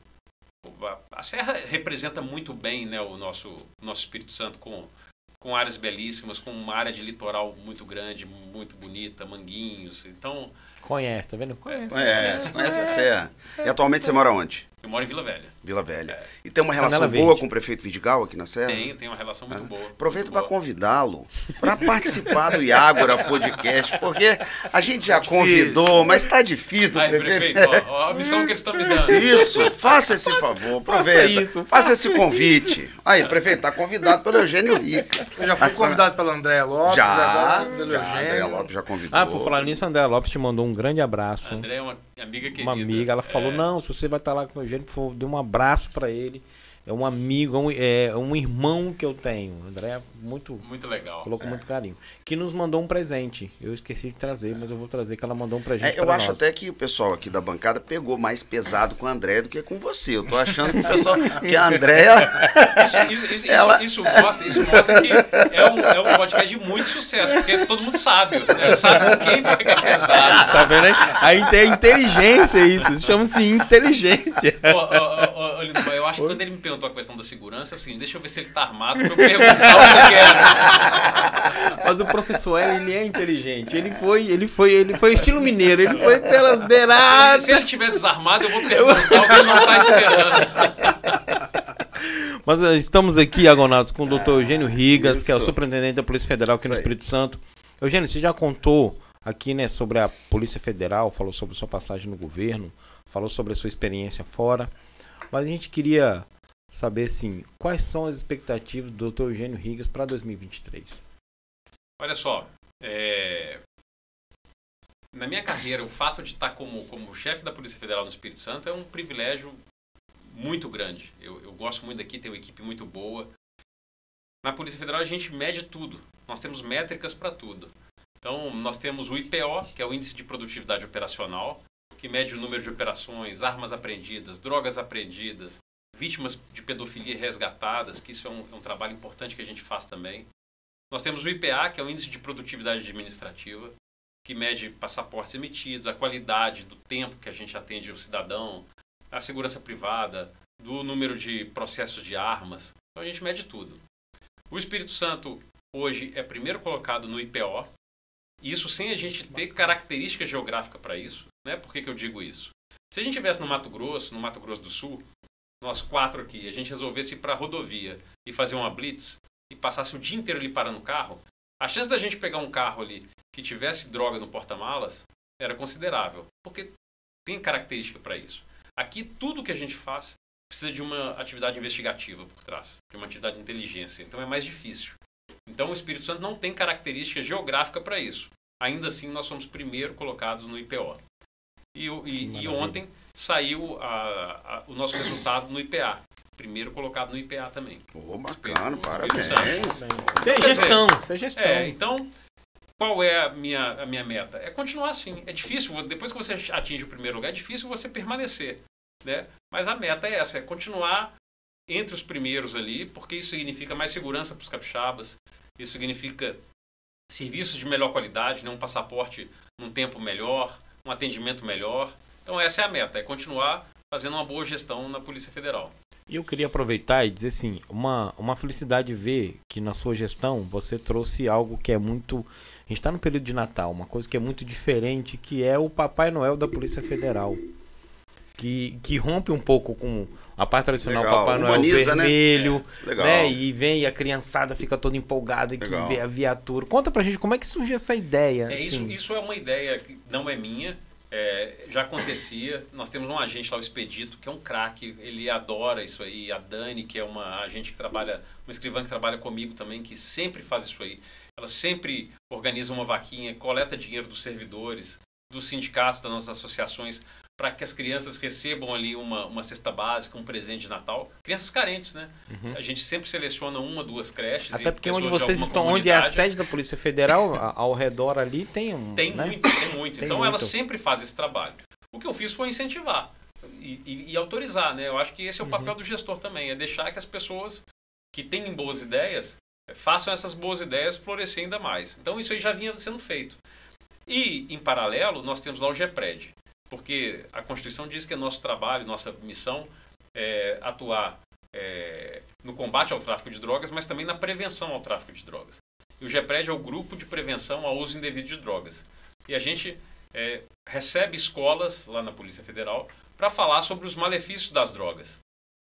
a Serra representa muito bem, né, o nosso Espírito Santo com áreas belíssimas, com uma área de litoral muito grande, muito bonita, Manguinhos. Então... Conhece, tá vendo? Conhece a Serra. E atualmente você mora onde? Eu moro em Vila Velha. Vila Velha. E tem uma relação boa com o prefeito Vidigal aqui na Serra? Tem uma relação muito boa. Aproveito para convidá-lo para participar do Iágora Podcast, porque a gente já convidou, mas está difícil. Prefeito, ó, a missão que eles estão me dando. Isso, faça esse favor, aproveita. Faça esse convite. Aí, prefeito, está convidado pelo Eugênio Rica. Eu já fui convidado pela Andréa Lopes, agora pelo Eugênio. Andréa Lopes já convidou. Por falar nisso, a Andréa Lopes te mandou um grande abraço. A Andréa é uma amiga querida. Uma amiga, ela falou, não, se você vai estar lá com o Eugênio, por favor, dê um abraço para ele. É um amigo, é um irmão que eu tenho. O André é muito legal. Colocou muito carinho. Que nos mandou um presente. Eu esqueci de trazer, mas eu vou trazer, que ela mandou um presente Eu acho até que o pessoal aqui da bancada pegou mais pesado com a Andréia do que com você. Eu tô achando que o pessoal... que a Andréia... Isso mostra que é um podcast de muito sucesso, porque todo mundo sabe. Sabe quem pega pesado. Tá vendo aí? Aí tem inteligência isso. Chama-se inteligência. Lindomar, eu acho que quando ele me perguntou a questão da segurança, assim, deixa eu ver se ele tá armado pra eu perguntar o que era. Mas o professor, ele é inteligente. Ele foi estilo mineiro, ele foi pelas beiradas. Se ele estiver desarmado, eu vou perguntar o que ele não tá esperando. Mas estamos aqui, Agonautas, com o Dr. Eugênio Rigas, que é o superintendente da Polícia Federal aqui no Espírito Santo. Eugênio, você já contou aqui, né, sobre a Polícia Federal, falou sobre a sua passagem no governo, falou sobre a sua experiência fora. Mas a gente queria saber, assim, quais são as expectativas do Dr. Eugênio Rigas para 2023? Olha só, na minha carreira, o fato de estar como chefe da Polícia Federal no Espírito Santo é um privilégio muito grande. Eu gosto muito daqui, tenho uma equipe muito boa. Na Polícia Federal a gente mede tudo, nós temos métricas para tudo. Então, nós temos o IPO, que é o Índice de Produtividade Operacional, que mede o número de operações, armas apreendidas, drogas apreendidas, vítimas de pedofilia resgatadas, que isso é um trabalho importante que a gente faz também. Nós temos o IPA, que é o Índice de Produtividade Administrativa, que mede passaportes emitidos, a qualidade do tempo que a gente atende o cidadão, a segurança privada, do número de processos de armas. Então a gente mede tudo. O Espírito Santo hoje é primeiro colocado no IPO, isso sem a gente ter característica geográfica para isso. Né? Por que eu digo isso? Se a gente estivesse no Mato Grosso do Sul, nós 4 aqui, a gente resolvesse ir para a rodovia e fazer uma blitz e passasse o dia inteiro ali parando o carro, a chance da gente pegar um carro ali que tivesse droga no porta-malas era considerável, porque tem característica para isso. Aqui tudo que a gente faz precisa de uma atividade investigativa por trás, de uma atividade de inteligência, então é mais difícil. Então o Espírito Santo não tem característica geográfica para isso. Ainda assim nós somos primeiro colocados no IPO. E ontem saiu o nosso resultado no IPA. Primeiro colocado no IPA também. Bacana, parabéns. Isso é gestão. Então, qual é a minha meta? É continuar assim. É difícil, depois que você atinge o primeiro lugar, é difícil você permanecer. Né? Mas a meta é essa, é continuar entre os primeiros ali, porque isso significa mais segurança para os capixabas, isso significa serviços de melhor qualidade, né? Um passaporte num tempo melhor, um atendimento melhor. Então essa é a meta, é continuar fazendo uma boa gestão na Polícia Federal. E eu queria aproveitar e dizer assim, uma felicidade ver que na sua gestão você trouxe algo que é muito... A gente está no período de Natal, uma coisa que é muito diferente, que é o Papai Noel da Polícia Federal. Que rompe um pouco com a parte tradicional, legal. Papai Noel vermelho, né? E vem e a criançada fica toda empolgada que vê a viatura. Conta pra gente como é que surgiu essa ideia. Assim. Isso é uma ideia que não é minha, já acontecia. Nós temos um agente lá, o Expedito, que é um craque, ele adora isso aí. A Dani, que é uma agente que trabalha, uma escrivã que trabalha comigo também, que sempre faz isso aí. Ela sempre organiza uma vaquinha, coleta dinheiro dos servidores, dos sindicatos, das nossas associações, para que as crianças recebam ali uma cesta básica, um presente de Natal. Crianças carentes, né? Uhum. A gente sempre seleciona 1 ou 2 creches. Até porque onde vocês estão, onde é a sede da Polícia Federal, ao redor ali tem um... Tem muito. Então ela sempre faz esse trabalho. O que eu fiz foi incentivar e autorizar, né? Eu acho que esse é o papel do gestor também, é deixar que as pessoas que têm boas ideias, façam essas boas ideias florescer ainda mais. Então isso aí já vinha sendo feito. E, em paralelo, nós temos lá o GEPRED, porque a Constituição diz que é nosso trabalho, nossa missão é atuar no combate ao tráfico de drogas, mas também na prevenção ao tráfico de drogas. E o GEPRED é o Grupo de Prevenção ao Uso Indevido de Drogas. E a gente recebe escolas lá na Polícia Federal para falar sobre os malefícios das drogas.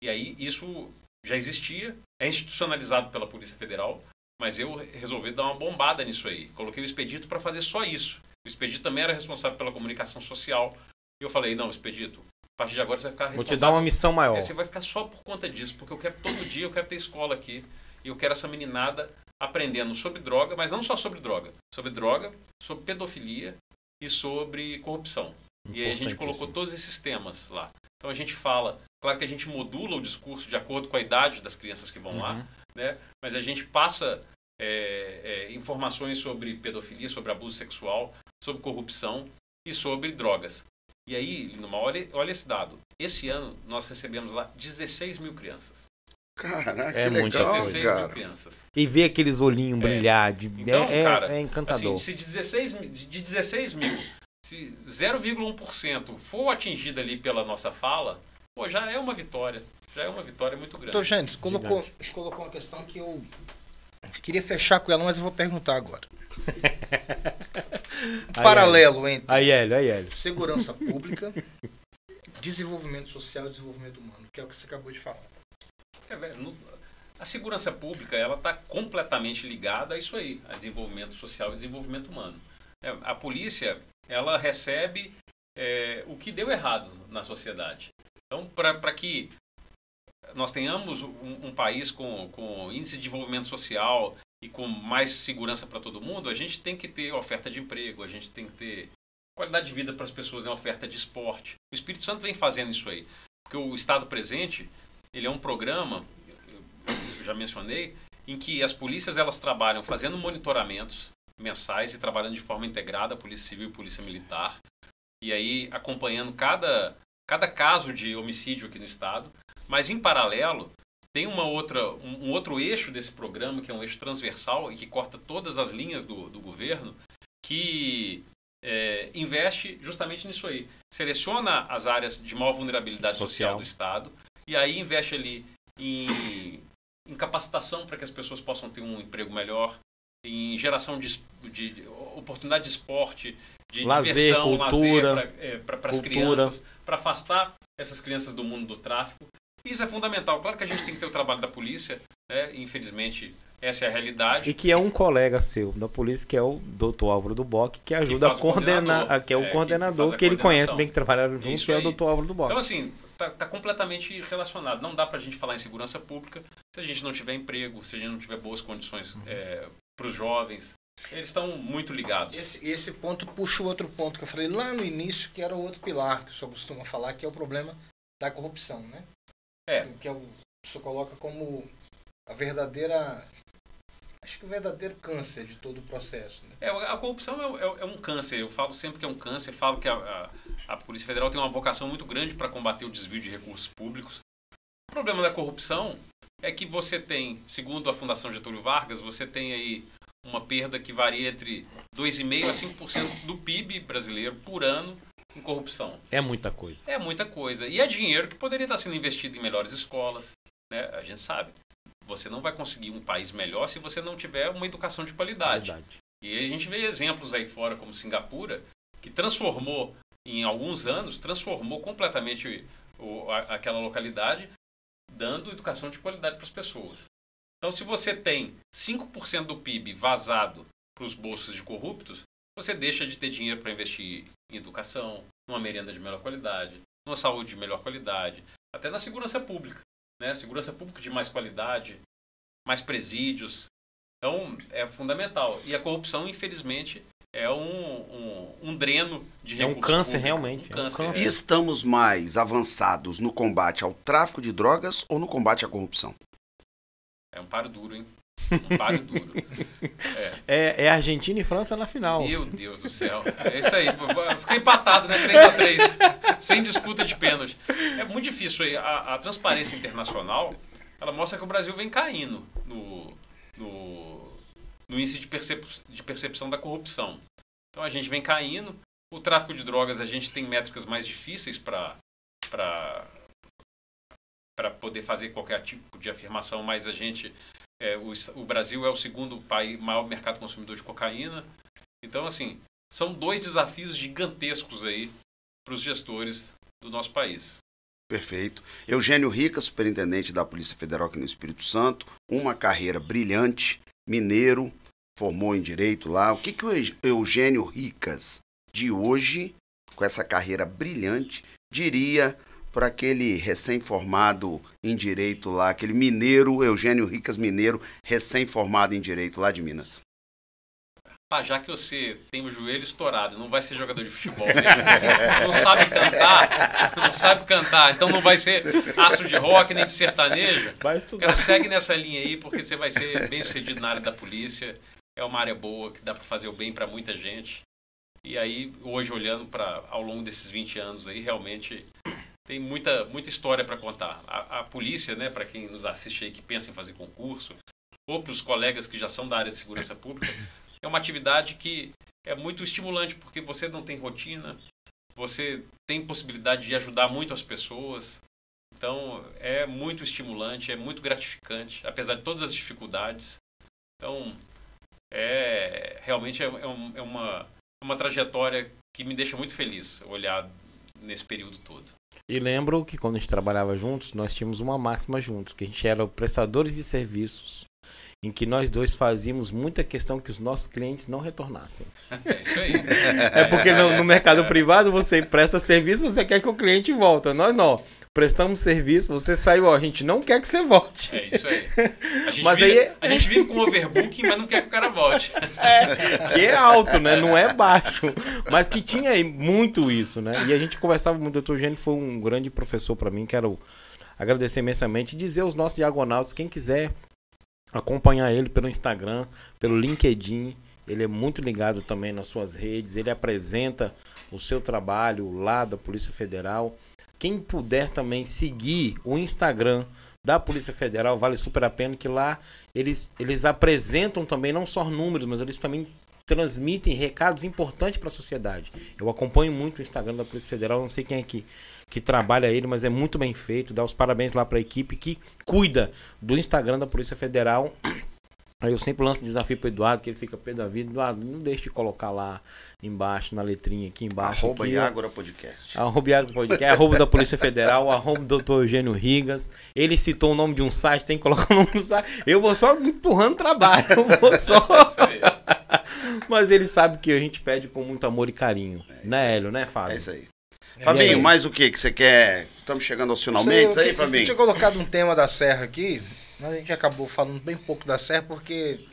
E aí isso já existia, é institucionalizado pela Polícia Federal, mas eu resolvi dar uma bombada nisso aí. Coloquei o Expedito para fazer só isso. O Expedito também era responsável pela comunicação social. E eu falei, não, Expedito, a partir de agora você vai ficar responsável. Vou te dar uma missão maior. Você vai ficar só por conta disso, porque eu quero todo dia, eu quero ter escola aqui. E eu quero essa meninada aprendendo sobre droga, mas não só sobre droga, sobre pedofilia e sobre corrupção. E aí a gente colocou todos esses temas lá. Então a gente fala, claro que a gente modula o discurso de acordo com a idade das crianças que vão lá, né? Mas a gente passa informações sobre pedofilia, sobre abuso sexual, sobre corrupção e sobre drogas. E aí, Lindomar, olha esse dado. Esse ano nós recebemos lá 16 mil crianças. Caraca, que legal, 16 mil crianças. E ver aqueles olhinhos brilhar, então, cara, é encantador. Assim, se de 16 mil, se 0,1% for atingido ali pela nossa fala, pô, já é uma vitória. Já é uma vitória muito grande. Então, gente, colocou uma questão que eu queria fechar com ela, mas eu vou perguntar agora. Paralelo entre segurança pública, desenvolvimento social e desenvolvimento humano, que é o que você acabou de falar. A segurança pública ela está completamente ligada a isso aí, a desenvolvimento social e desenvolvimento humano. A polícia ela recebe o que deu errado na sociedade. Então, para que nós tenhamos um país com índice de desenvolvimento social e com mais segurança para todo mundo, a gente tem que ter oferta de emprego, a gente tem que ter qualidade de vida para as pessoas, oferta de esporte. O Espírito Santo vem fazendo isso aí, porque o Estado Presente ele é um programa, eu já mencionei, em que as polícias elas trabalham fazendo monitoramentos mensais e trabalhando de forma integrada, Polícia Civil e Polícia Militar, e aí acompanhando cada caso de homicídio aqui no Estado. Mas, em paralelo, tem um outro eixo desse programa, que é um eixo transversal e que corta todas as linhas do governo, que investe justamente nisso aí. Seleciona as áreas de maior vulnerabilidade social do Estado e aí investe ali em capacitação para que as pessoas possam ter um emprego melhor, em geração de oportunidade de esporte, de lazer, diversão, cultura, lazer para as crianças, para afastar essas crianças do mundo do tráfico. Isso é fundamental. Claro que a gente tem que ter o trabalho da polícia, né? Infelizmente, essa é a realidade. E que é um colega seu da polícia, que é o Dr. Álvaro Duboc, que ajuda a coordenar, que é o coordenador, que ele conhece bem, que trabalharam juntos, é o Dr. Álvaro Duboc. Então, assim, tá completamente relacionado. Não dá pra gente falar em segurança pública se a gente não tiver emprego, se a gente não tiver boas condições para os jovens. Eles estão muito ligados. Esse ponto puxa o outro ponto que eu falei lá no início, que era o outro pilar que o senhor costuma falar, que é o problema da corrupção, né? Que o senhor coloca como a verdadeira... Acho que o verdadeiro câncer de todo o processo. Né? A corrupção é um câncer. Eu falo sempre que é um câncer. Falo que a Polícia Federal tem uma vocação muito grande para combater o desvio de recursos públicos. O problema da corrupção é que você tem, segundo a Fundação Getúlio Vargas, você tem aí uma perda que varia entre 2,5% a 5% do PIB brasileiro por ano em corrupção. É muita coisa. É muita coisa. E é dinheiro que poderia estar sendo investido em melhores escolas. Né? A gente sabe. Você não vai conseguir um país melhor se você não tiver uma educação de qualidade. E a gente vê exemplos aí fora, como Singapura, que transformou, em alguns anos, completamente aquela localidade, dando educação de qualidade para as pessoas. Então, se você tem 5% do PIB vazado para os bolsos de corruptos, você deixa de ter dinheiro para investir em educação, numa merenda de melhor qualidade, numa saúde de melhor qualidade, até na segurança pública. Né? Segurança pública de mais qualidade, mais presídios. Então, é fundamental. E a corrupção, infelizmente, é um dreno de recursos. É um câncer, realmente. E estamos mais avançados no combate ao tráfico de drogas ou no combate à corrupção? É um páreo duro, hein? Um páreo duro. É Argentina e França na final. Meu Deus do céu. É isso aí. Fica empatado, né? 3-3. Sem disputa de pênalti. É muito difícil aí. A transparência internacional, ela mostra que o Brasil vem caindo no índice de percepção da corrupção. Então a gente vem caindo. O tráfico de drogas, a gente tem métricas mais difíceis para poder fazer qualquer tipo de afirmação, mas o Brasil é o segundo maior mercado consumidor de cocaína. Então, assim, são 2 desafios gigantescos aí para os gestores do nosso país. Perfeito. Eugênio Ricas, superintendente da Polícia Federal aqui no Espírito Santo, uma carreira brilhante, mineiro, formou em Direito lá. O que o Eugênio Ricas de hoje, com essa carreira brilhante, diria para aquele recém-formado em Direito lá, aquele mineiro, Eugênio Ricas mineiro, recém-formado em Direito lá de Minas? Já que você tem o joelho estourado, não vai ser jogador de futebol, né? Não sabe cantar, então não vai ser astro de rock nem de sertanejo. Cara, segue nessa linha aí, porque você vai ser bem sucedido na área da polícia. É uma área boa, que dá para fazer o bem para muita gente. E aí, hoje, olhando ao longo desses 20 anos aí, realmente tem muita história para contar. A polícia, né, para quem nos assiste aí, que pensa em fazer concurso, ou para os colegas que já são da área de segurança pública, é uma atividade que é muito estimulante, porque você não tem rotina, você tem possibilidade de ajudar muito as pessoas. Então, é muito estimulante, é muito gratificante, apesar de todas as dificuldades. Então, realmente é uma trajetória que me deixa muito feliz olhar nesse período todo. E lembro que quando a gente trabalhava juntos, nós tínhamos uma máxima juntos, que a gente era prestadores de serviços, em que nós dois fazíamos muita questão que os nossos clientes não retornassem. É isso aí. É porque no mercado privado você presta serviço, você quer que o cliente volte. Nós não. Prestamos serviço, você saiu, a gente não quer que você volte. É isso aí. A gente vive com overbooking, mas não quer que o cara volte. Que é alto, né? Não é baixo. Mas que tinha muito isso, né? E a gente conversava muito. O Dr. Eugênio foi um grande professor para mim, quero agradecer imensamente e dizer aos nossos diagonautas, quem quiser acompanhar ele pelo Instagram, pelo LinkedIn, ele é muito ligado também nas suas redes, ele apresenta o seu trabalho lá da Polícia Federal. Quem puder também seguir o Instagram da Polícia Federal, vale super a pena, que lá eles apresentam também não só números, mas eles também transmitem recados importantes para a sociedade. Eu acompanho muito o Instagram da Polícia Federal, não sei quem é que trabalha ele, mas é muito bem feito. Dá os parabéns lá para a equipe que cuida do Instagram da Polícia Federal. Aí eu sempre lanço desafio pro Eduardo, que ele fica pé da vida. Eduardo, não deixe de colocar lá embaixo, na letrinha aqui embaixo. @ Iagora Podcast. @Iagora Podcast, @ da Polícia Federal, @ Dr. Eugênio Ricas. Ele citou o nome de um site, tem que colocar o nome do site. Eu vou só empurrando trabalho, eu vou só... Mas ele sabe que a gente pede com muito amor e carinho. Né, Hélio, né, Fábio? É isso aí. Fabinho, mais o que você quer? Estamos chegando aos finalmente aí, Fabinho? Eu tinha colocado um tema da Serra aqui, mas a gente acabou falando bem pouco da Serra, porque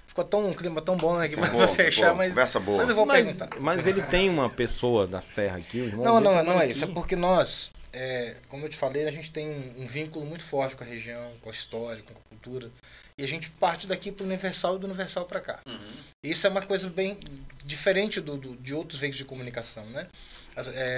ficou um clima tão bom, né, que vai fechar, mas... Conversa boa. Mas eu vou perguntar. Mas ele tem uma pessoa da Serra aqui, o irmão Não é isso, é porque nós, como eu te falei, a gente tem um vínculo muito forte com a região, com a história, com a cultura, e a gente parte daqui para o Universal e do Universal para cá. Isso é uma coisa bem diferente de outros veículos de comunicação, né?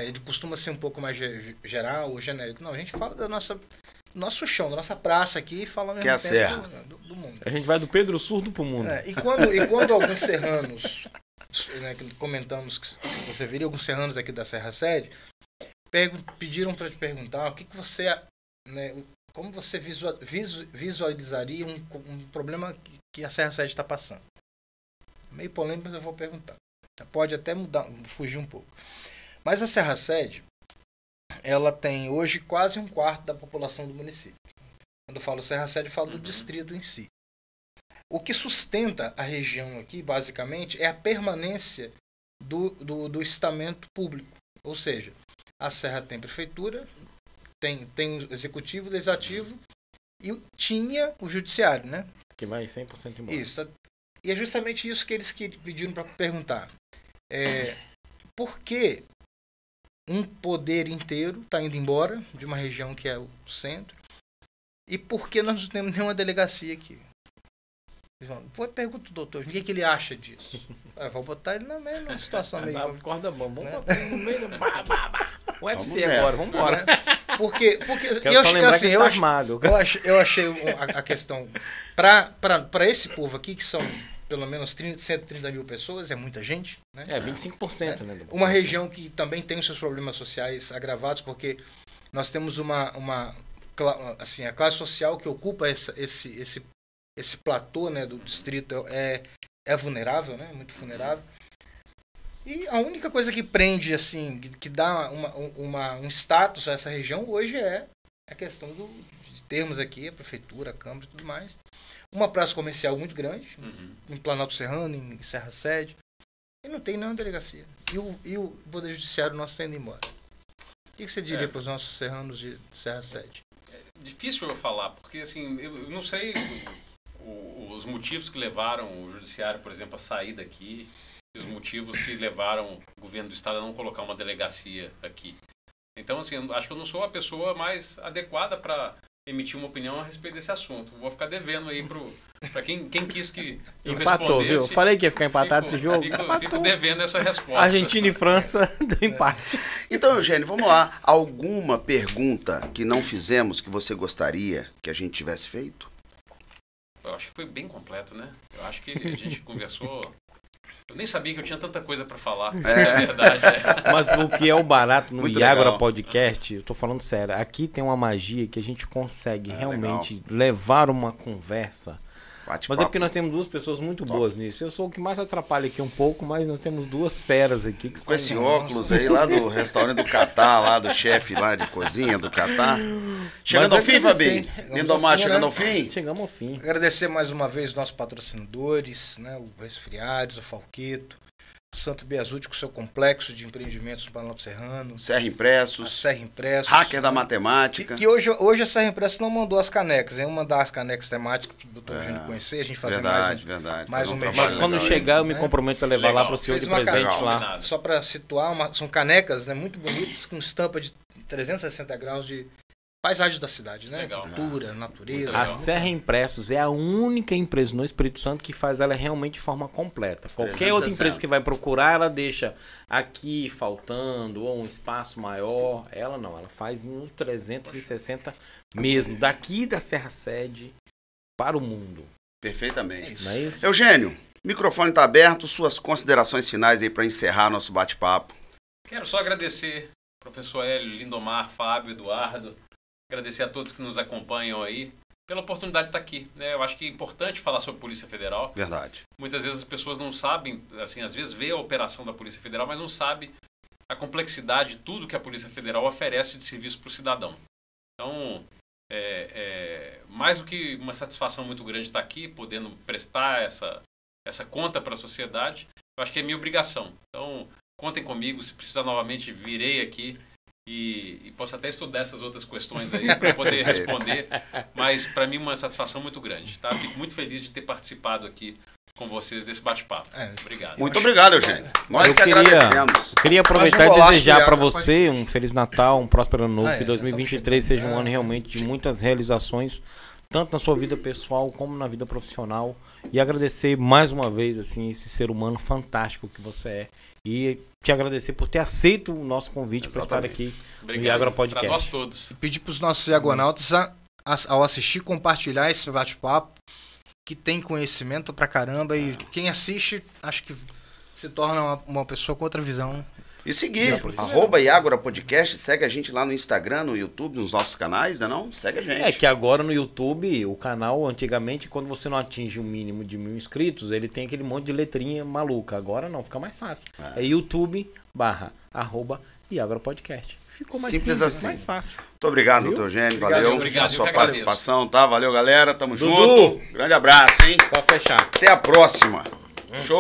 Ele costuma ser um pouco mais geral ou genérico. Não, a gente fala do nosso chão, da nossa praça aqui, falando que é a Serra do mundo. A gente vai do Pedro Surdo pro mundo. E quando alguns serranos, né, comentamos que você viria alguns serranos aqui da Serra Sede, pediram para te perguntar o que você, né, como você visualizaria um problema que a Serra Sede está passando. Meio polêmico, mas eu vou perguntar. Pode até fugir um pouco. Mas a Serra Sede, ela tem hoje quase 1/4 da população do município. Quando eu falo Serra Sede, eu falo do distrito em si. O que sustenta a região aqui, basicamente, é a permanência do estamento público. Ou seja, a Serra tem prefeitura, tem o executivo, o legislativo e tinha o judiciário, né? Que vai 100% embora. Isso. E é justamente isso que eles pediram para perguntar. Por que um poder inteiro está indo embora de uma região que é o centro? E por que nós não temos nenhuma delegacia aqui? Pergunta o doutor, o que ele acha disso? Vou botar ele na mesma situação meio. Corda bom, vamos botar ele no meio do. UFC agora, vamos embora. Porque eu achei a questão para esse povo aqui, que são pelo menos 130 mil pessoas, é muita gente, né? 25%, né? Uma região que também tem os seus problemas sociais agravados, porque nós temos assim, a classe social que ocupa esse platô, né, do distrito é vulnerável, né? Muito vulnerável. E a única coisa que prende, assim, que dá um status a essa região hoje é a questão de termos aqui a prefeitura, a Câmara e tudo mais. Uma praça comercial muito grande, em Planalto Serrano, em Serra Sede, e não tem nenhuma delegacia. E o Poder Judiciário nosso está indo embora. O que você diria para os nossos serranos de Serra Sede? É difícil eu falar, porque assim, eu não sei os motivos que levaram o Judiciário, por exemplo, a sair daqui, os motivos que levaram o governo do estado a não colocar uma delegacia aqui. Então, assim, acho que eu não sou a pessoa mais adequada para emitir uma opinião a respeito desse assunto. Vou ficar devendo aí para quem quis que eu empatou, respondesse. Viu? Falei que ia ficar empatado esse jogo. Fico devendo essa resposta. Argentina e França deu empate. Então, Eugênio, vamos lá. Alguma pergunta que não fizemos que você gostaria que a gente tivesse feito? Eu acho que foi bem completo, né? Eu acho que a gente conversou... Eu nem sabia que eu tinha tanta coisa para falar, essa é a verdade. Mas o que é o barato no Muito Iagora legal. Podcast, eu tô falando sério, aqui tem uma magia que a gente consegue realmente levar uma conversa. Mas é porque nós temos duas pessoas muito boas nisso. Eu sou o que mais atrapalha aqui um pouco, mas nós temos duas feras aqui que são... Com esse óculos aí lá do restaurante do Catar, lá do chefe lá de cozinha do Catar. Chegando ao fim, Fabinho? Lindomar, chegando ao fim? Chegamos ao fim. Agradecer mais uma vez os nossos patrocinadores, né? O Resfriados, o Falqueto, o Santo Biasuti com seu complexo de empreendimentos no Planalto Serrano. Serra Impressos. A Serra Impressos. Hacker da Matemática. Que hoje a Serra Impressos não mandou as canecas. Iam mandar as canecas temáticas para o doutor Eugênio conhecer, a gente fazer mais um mês. Mas quando chegar eu me comprometo a levar lá para o senhor de presente lá. Só para situar, são canecas, né, muito bonitas, com estampa de 360 graus de paisagem da cidade, né? Legal. Cultura, natureza. A Serra Impressos é a única empresa no Espírito Santo que faz ela realmente de forma completa. Qualquer outra empresa que vai procurar, ela deixa aqui faltando ou um espaço maior. Ela não, ela faz em 360 mesmo. Daqui da Serra Sede para o mundo. Perfeitamente. Não é isso? Eugênio, o microfone está aberto. Suas considerações finais aí para encerrar nosso bate-papo. Quero só agradecer, professor Hélio, Lindomar, Fábio, Eduardo. Agradecer a todos que nos acompanham aí pela oportunidade de estar aqui, né? Eu acho que é importante falar sobre a Polícia Federal. Verdade. Muitas vezes as pessoas não sabem, assim, às vezes vê a operação da Polícia Federal, mas não sabe a complexidade de tudo que a Polícia Federal oferece de serviço para o cidadão. Então, mais do que uma satisfação muito grande estar aqui, podendo prestar essa conta para a sociedade, eu acho que é minha obrigação. Então, contem comigo, se precisar novamente, virei aqui. E posso até estudar essas outras questões aí para poder responder, mas para mim uma satisfação muito grande, tá? Fico muito feliz de ter participado aqui com vocês desse bate-papo. Obrigado. Muito obrigado, Eugênio. Nós que agradecemos. Queria aproveitar e desejar para você um Feliz Natal, um próspero ano novo, que 2023 seja um ano realmente de muitas realizações, tanto na sua vida pessoal como na vida profissional. E agradecer mais uma vez assim esse ser humano fantástico que você é. E te agradecer por ter aceito o nosso convite para estar aqui no Iagora Podcast. Para nós todos. Pedir para os nossos diagonautas ao assistir, compartilhar esse bate-papo, que tem conhecimento pra caramba. E quem assiste, acho que se torna uma pessoa com outra visão. E seguir, @Iagora Podcast, segue a gente lá no Instagram, no YouTube, nos nossos canais, né não? Segue a gente. É que agora no YouTube, o canal, antigamente, quando você não atinge o mínimo de 1000 inscritos, ele tem aquele monte de letrinha maluca. Agora não, fica mais fácil. É YouTube/@Iagora Podcast. Ficou mais simples assim. Mais fácil. Muito obrigado, doutor Eugênio. Valeu obrigado, pela sua participação, tá? Valeu, galera. Tamo Dudu. junto. Grande abraço, hein? Só fechar. Até a próxima. Show.